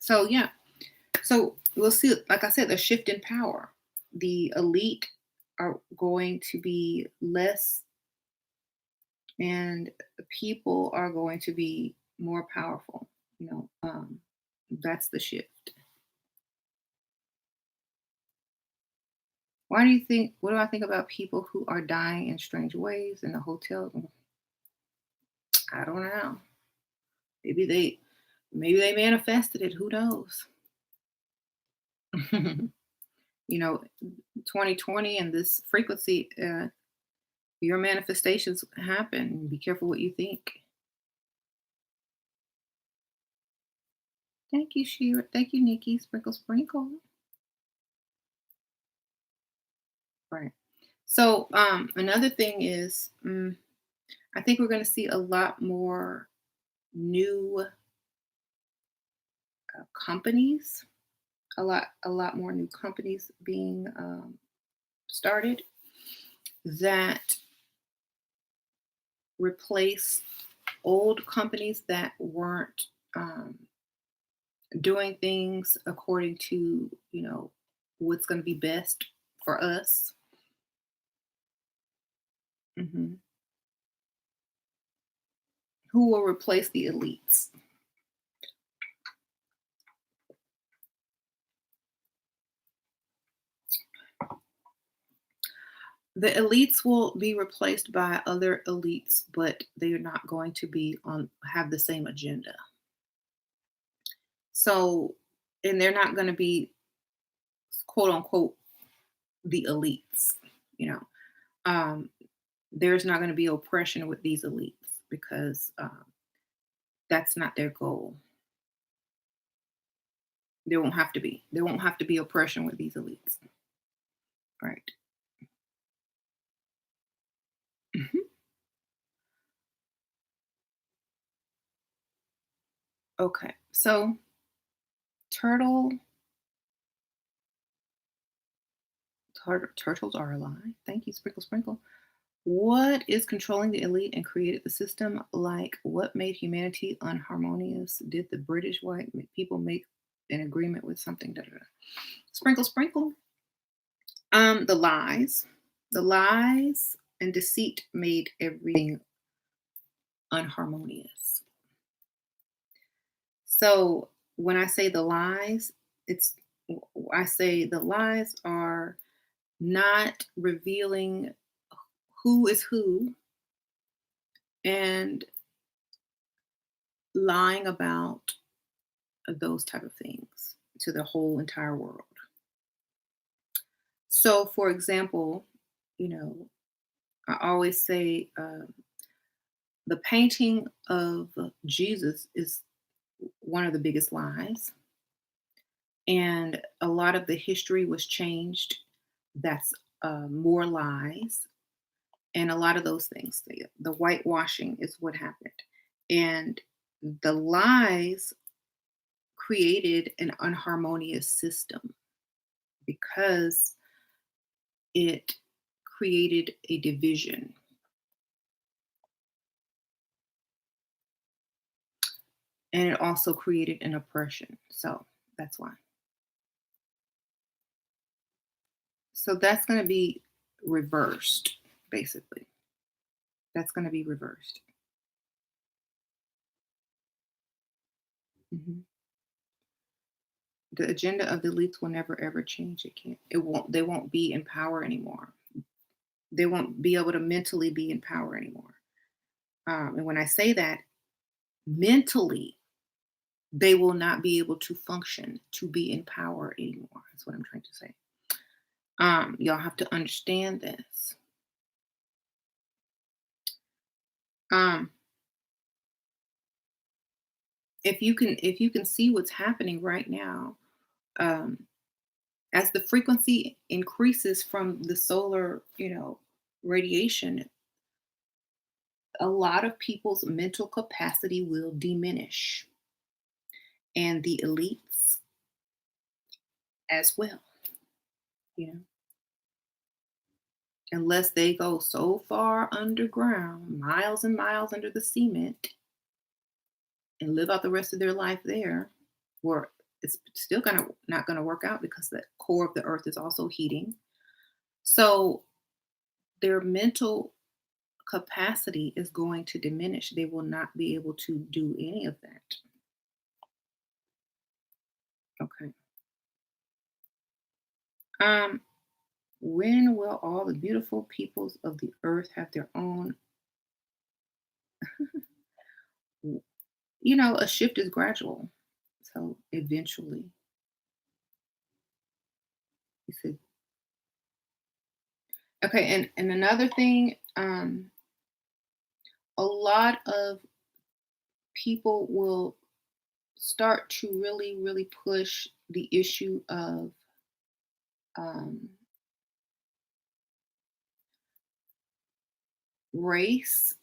So yeah. So we'll see. Like I said, the shift in power. The elite are going to be less, and the people are going to be more powerful. That's the shift. Why do you think? What do I think about people who are dying in strange ways in the hotel? I don't know. Maybe they, maybe they manifested it. Who knows? you know, 2020 and this frequency, your manifestations happen. Be careful what you think. Thank you, Sheila. Thank you, Nikki. Sprinkle, sprinkle. Right. So, another thing is, I think we're going to see a lot more new companies, a lot more new companies being started that replace old companies that weren't um, doing things according to what's going to be best for us. hmm Who will replace the elites? The elites will be replaced by other elites, but they are not going to be on have the same agenda. So, and they're not going to be quote unquote the elites. You know, um, there's not going to be oppression with these elites because that's not their goal. There won't have to be. There won't have to be oppression with these elites. Right. Mhm. Okay. So turtle, turtles are alive. Thank you, Sprinkle Sprinkle. What is controlling the elite and created the system? Like what made humanity unharmonious? Did the British white people make an agreement with something? Da, da, da. Sprinkle, sprinkle. The lies, and deceit made everything unharmonious. So when I say the lies, it's I say the lies are not revealing who is who and lying about those type of things to the whole entire world. So, for example, you know, I always say the painting of Jesus is one of the biggest lies, and a lot of the history was changed. That's more lies, and a lot of those things. The whitewashing is what happened, and the lies created an unharmonious system because it created a division, and it also created an oppression. So that's why. So that's going to be reversed, basically. That's going to be reversed. Mhm. The agenda of the elites will never ever change. It can't. It won't. They won't be in power anymore. They won't be able to mentally be in power anymore. And when I say that, mentally, they will not be able to function to be in power anymore. That's what I'm trying to say. Y'all have to understand this. Um, if you can see what's happening right now, um, as the frequency increases from the solar, radiation, a lot of people's mental capacity will diminish, and the elites as well. You know, unless they go so far underground, miles and miles under the cement, and live out the rest of their life there, where it's still gonna not gonna work out because the core of the earth is also heating. So their mental capacity is going to diminish. They will not be able to do any of that. Okay. Um, when will all the beautiful peoples of the earth have their own? A shift is gradual. So eventually, you said, okay. And another thing, a lot of people will start to really, really push the issue of um, race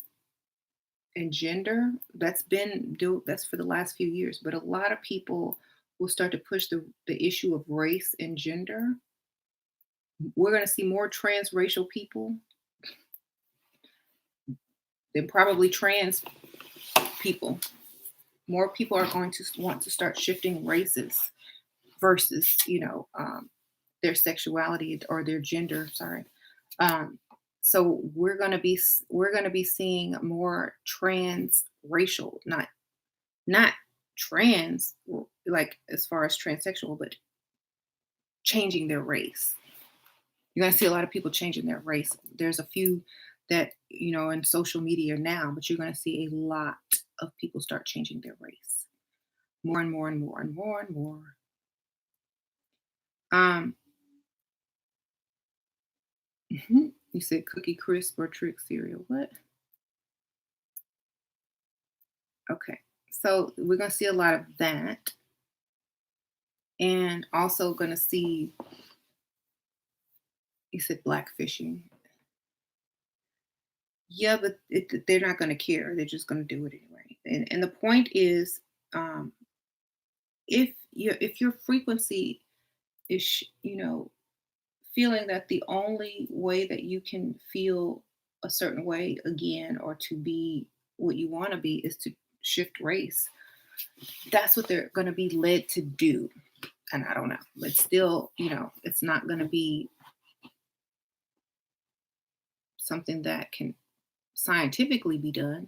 and gender. That's for the last few years, but a lot of people will start to push the issue of race and gender. We're going to see more transracial people than probably trans people. More people are going to want to start shifting races versus, their sexuality or their gender. Sorry. Um, so we're gonna be seeing more transracial, not trans, like as far as transsexual, but changing their race. You're going to see a lot of people changing their race. There's a few that, in social media now, but you're going to see a lot of people start changing their race more and more and more and more and more. Um, you said Cookie Crisp or Trick cereal. What? Okay. So we're going to see a lot of that. And also going to see, you said blackfishing. Yeah, but they're not going to care. They're just going to do it anyway. And the point is, um, if your frequency is, feeling that the only way that you can feel a certain way again or to be what you want to be is to shift race, that's what they're going to be led to do. And I don't know, but still, it's not going to be something that can scientifically be done,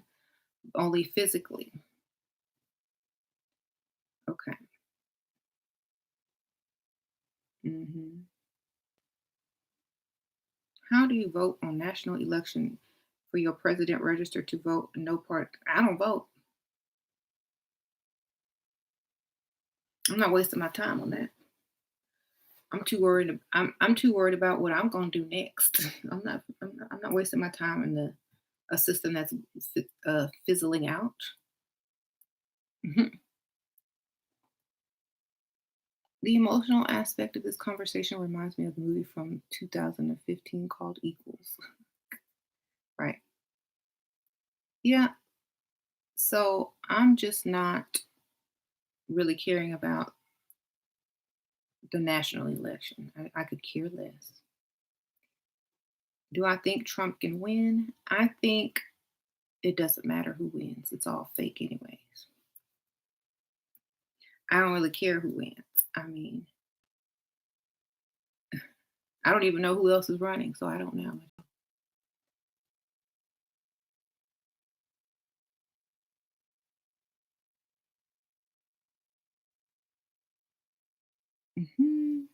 only physically. Okay. hmm How do you vote on national election for your president registered to vote? No part. I don't vote. I'm not wasting my time on that. I'm too worried about what I'm going to do next. I'm not wasting my time in a system that's fizzling out. Mhm. The emotional aspect of this conversation reminds me of a movie from 2015 called Equals. Right. Yeah. So I'm just not really caring about the national election. I could care less. Do I think Trump can win? I think it doesn't matter who wins. It's all fake, anyways. I don't really care who wins. I mean, I don't even know who else is running, so I don't know. Mhm.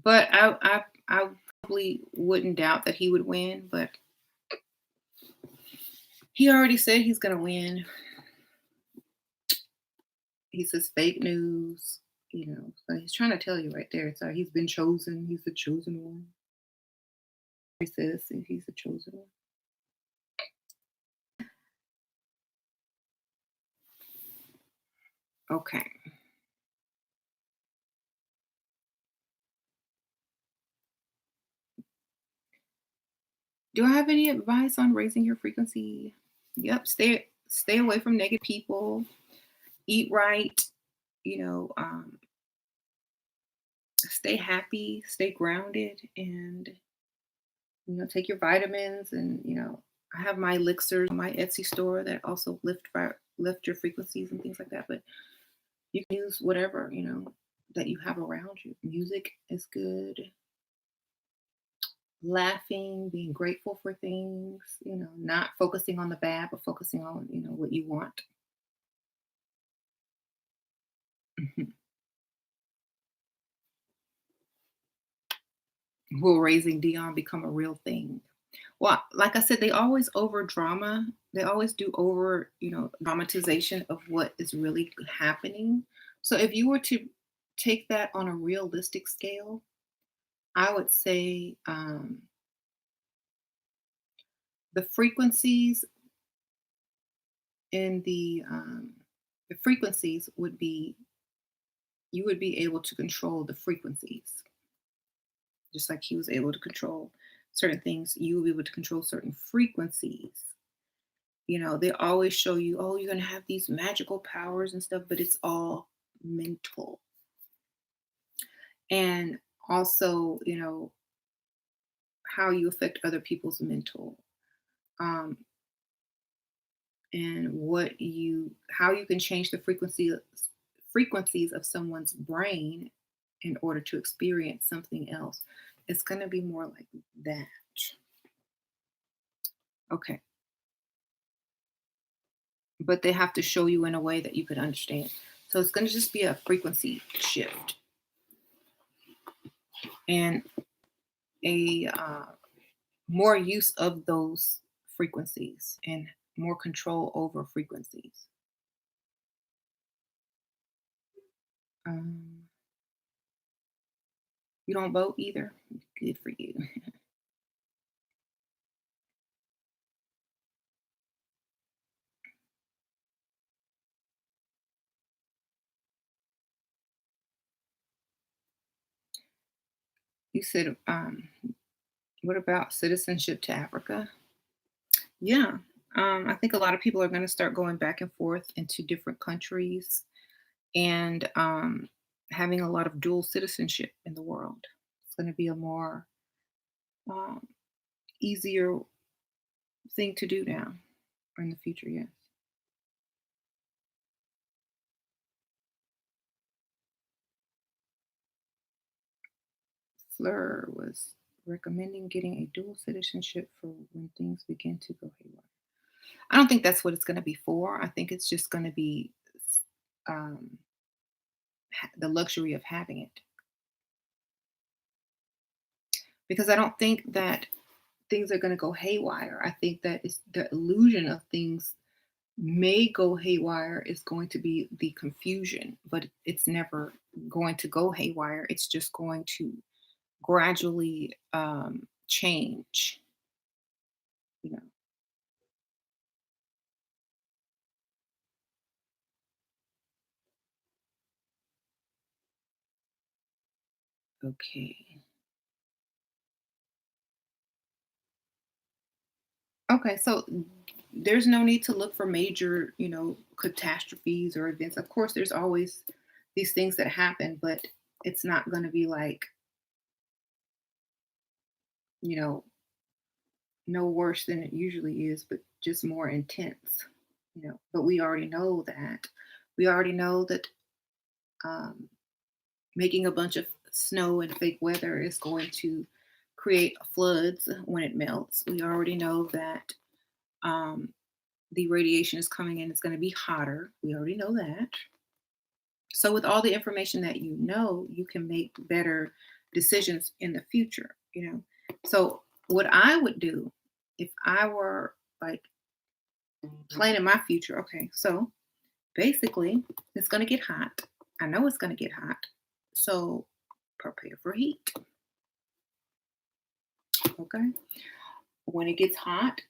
But I probably wouldn't doubt that he would win, but he already said he's gonna win. He says fake news, so he's trying to tell you right there. So he's been chosen. He's the chosen one. He says he's the chosen one. Okay. Do I have any advice on raising your frequency? Yep. Stay away from negative people. Eat right. You know, stay happy. Stay grounded, and take your vitamins. And I have my elixirs on my Etsy store that also lift your frequencies and things like that. But you can use whatever that you have around you. Music is good. Laughing, being grateful for things, not focusing on the bad, but focusing on, what you want. Mhm. Will raising Dion become a real thing? Well, like I said, they always over drama. They always do over, dramatization of what is really happening. So if you were to take that on a realistic scale, I would say the frequencies in the frequencies would be you would be able to control the frequencies, just like he was able to control certain things. You will be able to control certain frequencies. They always show you, oh, you're going to have these magical powers and stuff, but it's all mental. And also, how you affect other people's mental, um, and how you can change the frequencies of someone's brain in order to experience something else. It's going to be more like that. Okay. But they have to show you in a way that you could understand. So it's going to just be a frequency shift and a more use of those frequencies and more control over frequencies. Um, you don't vote either. Good for you. You said, what about citizenship to Africa? Yeah. I think a lot of people are going to start going back and forth into different countries and having a lot of dual citizenship in the world. It's going to be a more um, easier thing to do now or in the future. Yes. Fleur was recommending getting a dual citizenship for when things begin to go haywire. I don't think that's what it's going to be for. I think it's just going to be um, the luxury of having it, because I don't think that things are going to go haywire. I think that it's the illusion of things may go haywire is going to be the confusion, but it's never going to go haywire. It's just going to gradually change. You know. Okay. Okay. So there's no need to look for major, catastrophes or events. Of course, there's always these things that happen, but it's not going to be like, you know, no worse than it usually is, but just more intense. But we already know that. We already know that um, making a bunch of snow and fake weather is going to create floods when it melts. We already know that um, the radiation is coming in, it's going to be hotter. We already know that. So, with all the information that you know, you can make better decisions in the future, you know. So, what I would do if I were like planning my future, okay, so basically, it's going to get hot. I know it's going to get hot. So, prepare for heat, okay? When it gets hot,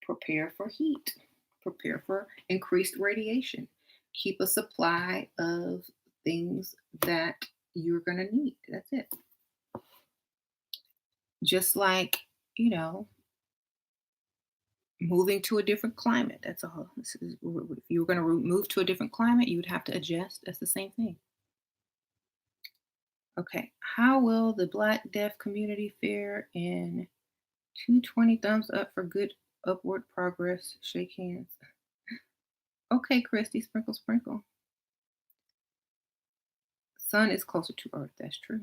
prepare for heat, prepare for increased radiation. Keep a supply of things that you're going to need. That's it. Just like, you know, moving to a different climate. That's all. If you were going to move to a different climate, you would have to adjust. That's the same thing. Okay. How will the Black Deaf community fare in 220 thumbs up for good upward progress? Shake hands. Okay, Christy, sprinkle, sprinkle. Sun is closer to Earth. That's true.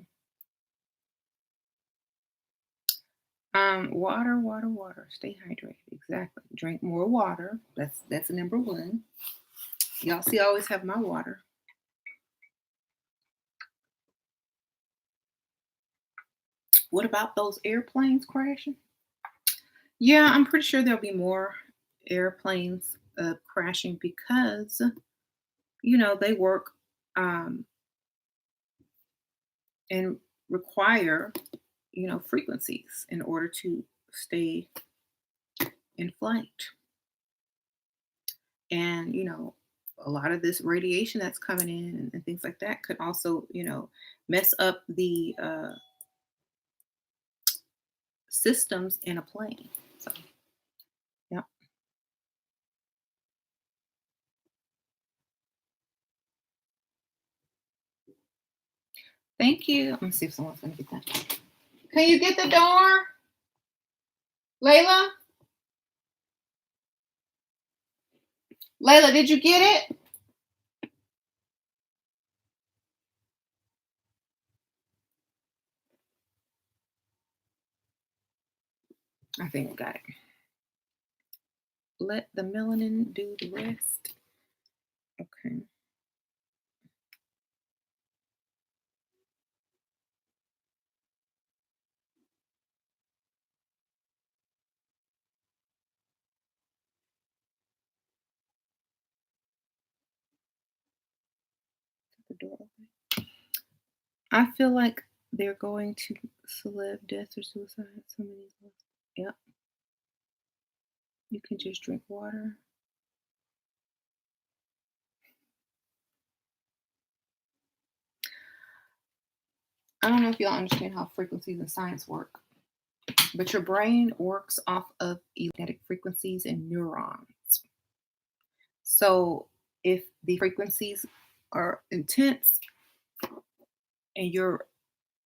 Water, water, water. Stay hydrated. Exactly. Drink more water. That's number one. Y'all see, I always have my water. What about those airplanes crashing? Yeah, I'm pretty sure there'll be more airplanes crashing because they work um, and require frequencies in order to stay in flight. And a lot of this radiation that's coming in and things like that could also mess up the systems in a plane. So yeah. Thank you. Let me see if someone's gonna get that. Can you get the door, Layla? Layla, did you get it? I think I got it. Let the melanin do the rest. Okay. The door open. I feel like they're going to celeb deaths or suicide. Somebody's lost. Yep. You can just drink water. I don't know if y'all understand how frequencies in science work, but your brain works off of electromagnetic frequencies and neurons. So if the frequencies are intense and your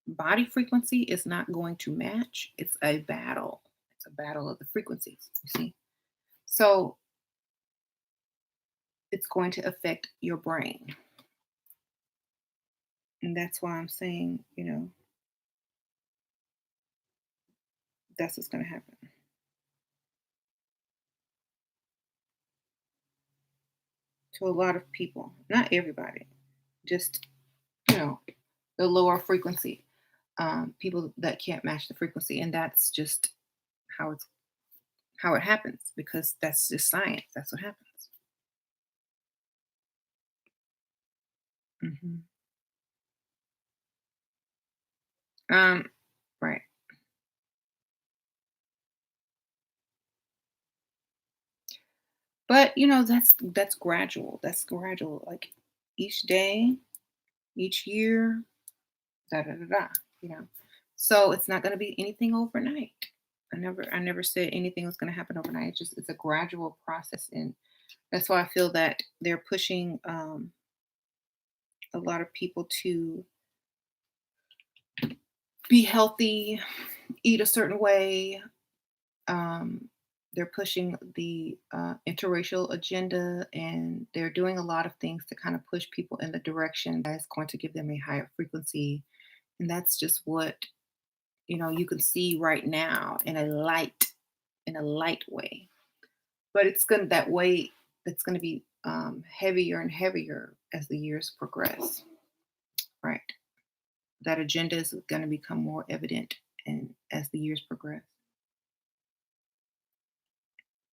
body frequency is not going to match, it's a battle. It's a battle of the frequencies, you see? So it's going to affect your brain. And that's why I'm saying, that's what's going to happen to a lot of people. Not everybody, just, you know, the lower frequency people that can't match the frequency. And that's just how it happens because that's just science. That's what happens. Hmm. Um, right. But that's gradual. That's gradual. Like each day, each year, da da da da. You know, so it's not going to be anything overnight. I never said anything was going to happen overnight. It's a gradual process, and that's why I feel that they're pushing a lot of people to be healthy, eat a certain way, um, They're pushing the interracial agenda, and they're doing a lot of things to kind of push people in the direction that's going to give them a higher frequency. And that's just what you can see right now in a light way. But it's going to that way that's going to be heavier and heavier as the years progress. Right. That agenda is going to become more evident and as the years progress.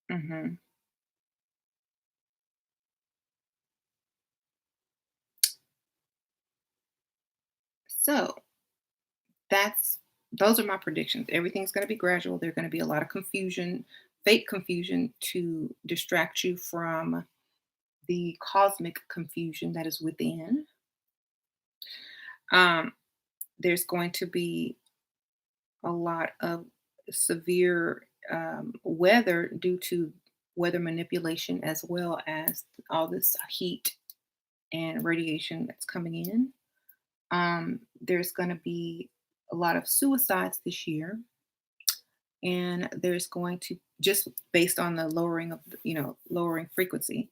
Hmm. So that's those are my predictions. Everything's going to be gradual. There's going to be a lot of confusion, fake confusion to distract you from the cosmic confusion that is within. Um, there's going to be a lot of severe weather due to weather manipulation as well as all this heat and radiation that's coming in. There's going to be a lot of suicides this year, and there's going to just based on the lowering of lowering frequency.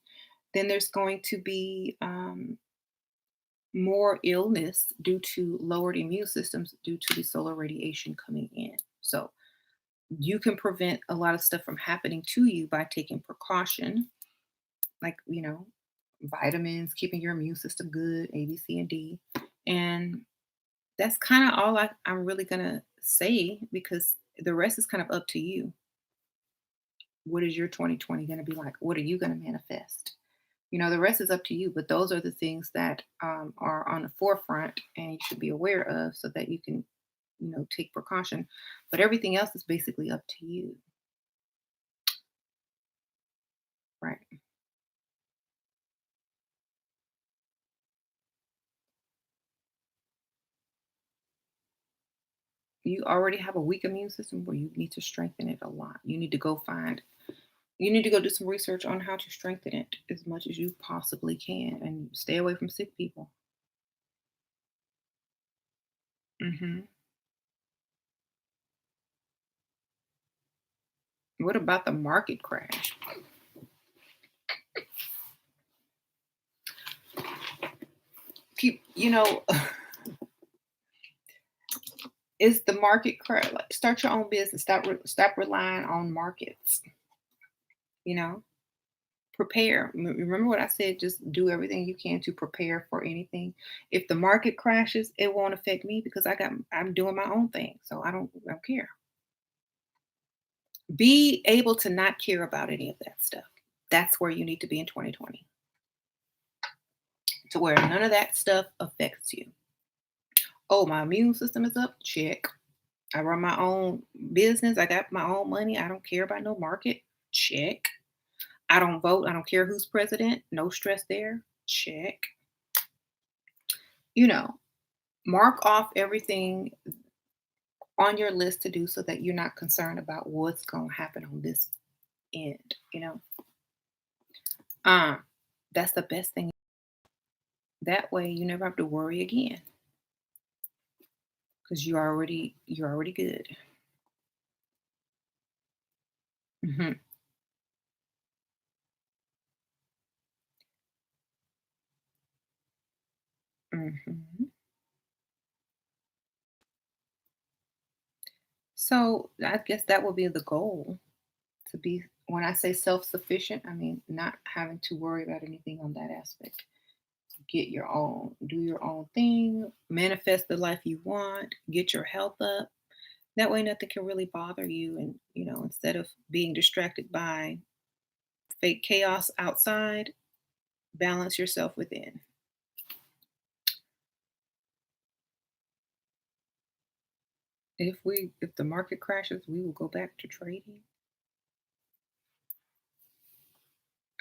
Then there's going to be more illness due to lowered immune systems due to the solar radiation coming in. So you can prevent a lot of stuff from happening to you by taking precaution, like vitamins, keeping your immune system good, A, B, C, and D, and that's kind of all I'm really gonna say because the rest is kind of up to you. What is your 2020 gonna be like? What are you gonna manifest? The rest is up to you, but those are the things that are on the forefront and you should be aware of so that you can, take precaution. But everything else is basically up to you, right? You already have a weak immune system where you need to strengthen it a lot. You need to go do some research on how to strengthen it as much as you possibly can and stay away from sick people. Hmm. What about the market crash? Keep, is the market crash? Like, start your own business. Stop relying on markets. You know, prepare. Remember what I said? Just do everything you can to prepare for anything. If the market crashes, it won't affect me because I'm doing my own thing, so I don't care. Be able to not care about any of that stuff. That's where you need to be in 2020, to where none of that stuff affects you. Oh, my immune system is up. Check. I run my own business. I got my own money. I don't care about no market. Check. I don't vote. I don't care who's president. No stress there. Check. You know, mark off everything on your list to do so that you're not concerned about what's going to happen on this end. Um, that's the best thing. That way, you never have to worry again because you're already good. Hmm. Hmm. So I guess that would be the goal to be. When I say self-sufficient, I mean not having to worry about anything on that aspect. Get your own, do your own thing, manifest the life you want, get your health up. That way nothing can really bother you and instead of being distracted by fake chaos outside, balance yourself within. If the market crashes, we will go back to trading.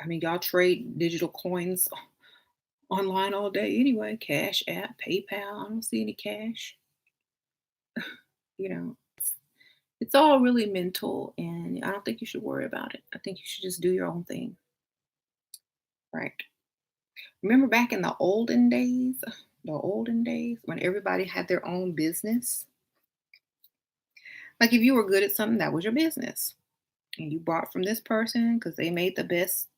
I mean, y'all trade digital coins online all day anyway. Cash App, PayPal. I don't see any cash. It's all really mental, and I don't think you should worry about it. I think you should just do your own thing. Right. Remember back in the olden days when everybody had their own business? Like if you were good at something, that was your business. And you bought from this person because they made the best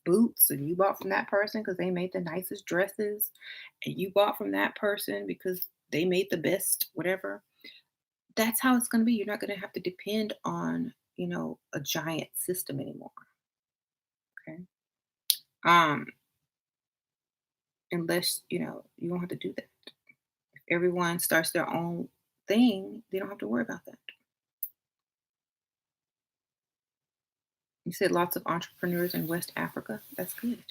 boots, and you bought from that person because they made the nicest dresses, and you bought from that person because they made the best whatever. That's how it's going to be. You're not going to have to depend on, a giant system anymore. Okay. Um, unless, you don't have to do that. If everyone starts their own thing, they don't have to worry about that. You said lots of entrepreneurs in West Africa. That's good.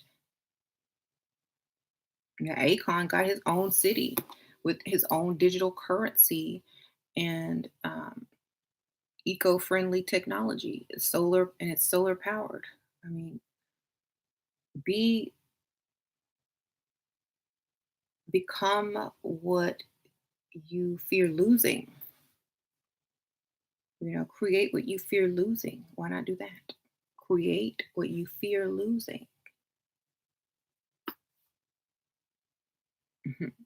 Yeah, Akon got his own city with his own digital currency and eco-friendly technology. It's solar and it's solar powered. I mean, be become what you fear losing. Create what you fear losing. Why not do that? Create what you fear losing.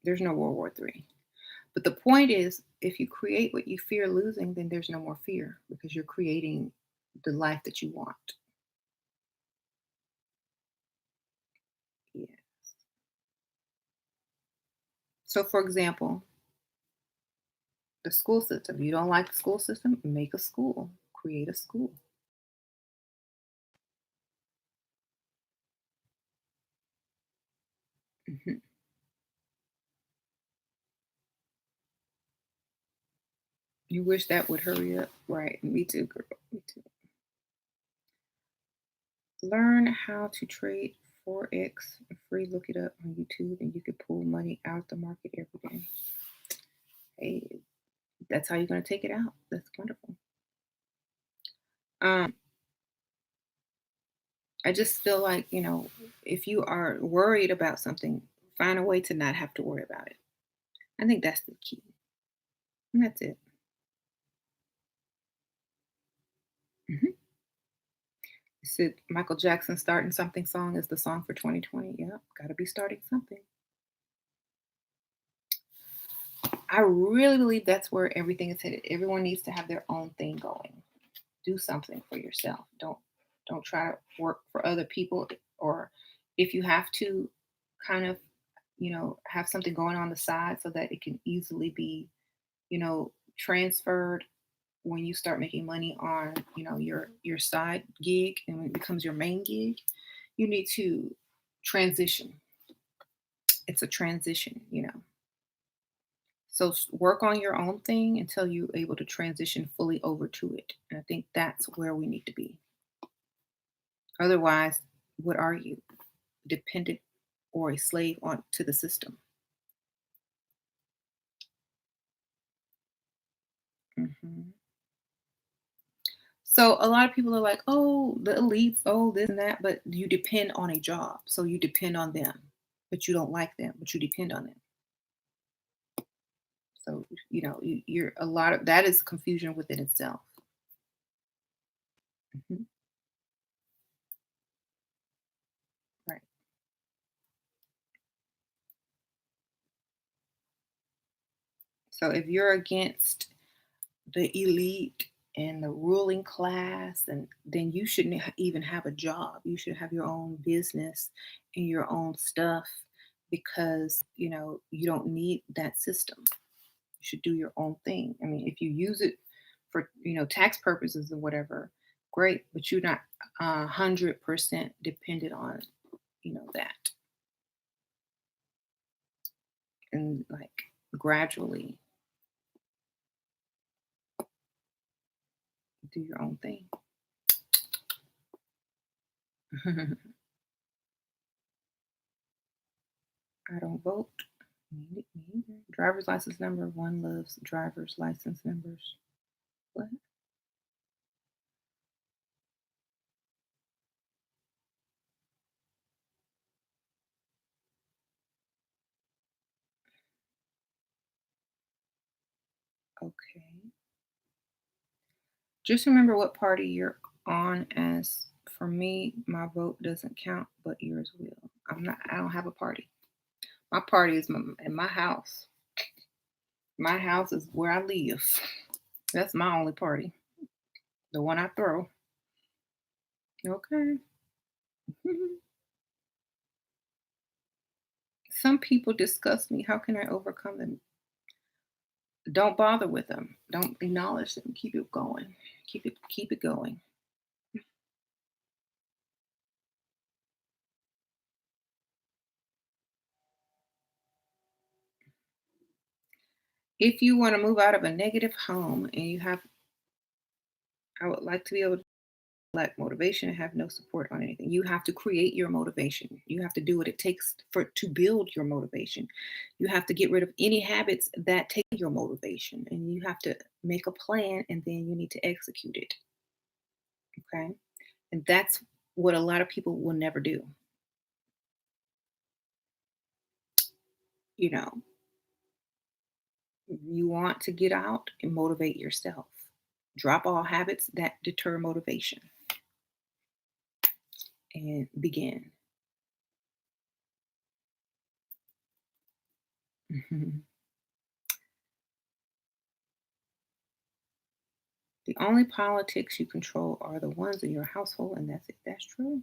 There's no World War III. But the point is, if you create what you fear losing, then there's no more fear because you're creating the life that you want. Yeah. So, for example, the school system. You don't like the school system? Make a school. Create a school. Mhm. You wish that would hurry up, right? Me too, girl. Me too. Learn how to trade forex for free. Look it up on YouTube, and you can pull money out of the market every day. Hey, that's how you're gonna take it out. That's wonderful. Um, I just feel like, if you are worried about something, find a way to not have to worry about it. I think that's the key. And that's it. Mhm. You said Michael Jackson starting something song is the song for 2020. Yeah, got to be starting something. I really believe that's where everything is headed. Everyone needs to have their own thing going. Do something for yourself. Don't try to work for other people, or if you have to kind of, have something going on the side so that it can easily be, transferred when you start making money on, your side gig and when it becomes your main gig, you need to transition. It's a transition. So work on your own thing until you're able to transition fully over to it. And I think that's where we need to be. Otherwise, what are you? Dependent or a slave on to the system. Mhm. So a lot of people are like, "Oh, the elites, oh, this and that," but you depend on a job, so you depend on them, but you don't like them, but you depend on them. So you're a lot of that is confusion within itself. Mhm. Right. So if you're against the elite and the ruling class, and then you shouldn't even have a job. You should have your own business and your own stuff because you don't need that system. You should do your own thing. I mean, if you use it for tax purposes or whatever, great, but you're not 100% dependent on that, and like gradually do your own thing. I don't vote. Me neither. Driver's license number. One loves driver's license numbers. What? Okay. Just remember what party you're on. As for me, my vote doesn't count, but yours will. I don't have a party. My party is in my house. My house is where I live. That's my only party. The one I throw. Okay. Some people disgust me. How can I overcome them? Don't bother with them. Don't acknowledge them. Keep it going. Keep it going. If you want to move out of a negative home and I would like to be able to lack motivation and have no support on anything. You have to create your motivation. You have to do what it takes to build your motivation. You have to get rid of any habits that take your motivation, and you have to make a plan, and then you need to execute it. Okay, and that's what a lot of people will never do. You know, you want to get out and motivate yourself. Drop all habits that deter motivation and begin. The only politics you control are the ones in your household, and that's it. That's true.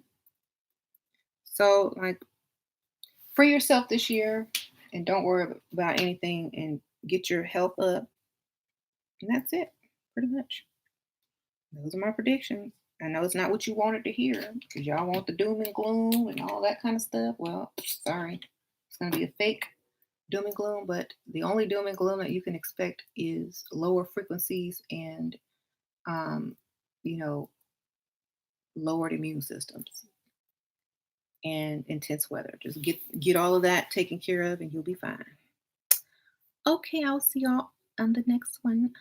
So, like, free yourself this year and don't worry about anything and get your health up. And that's it, pretty much. Those are my predictions. I know it's not what you wanted to hear because y'all want the doom and gloom and all that kind of stuff. Well, sorry. It's going to be a fake doom and gloom, but the only doom and gloom that you can expect is lower frequencies and, um, you know, lowered immune systems and intense weather. Just get all of that taken care of and you'll be fine. Okay, I'll see y'all on the next one.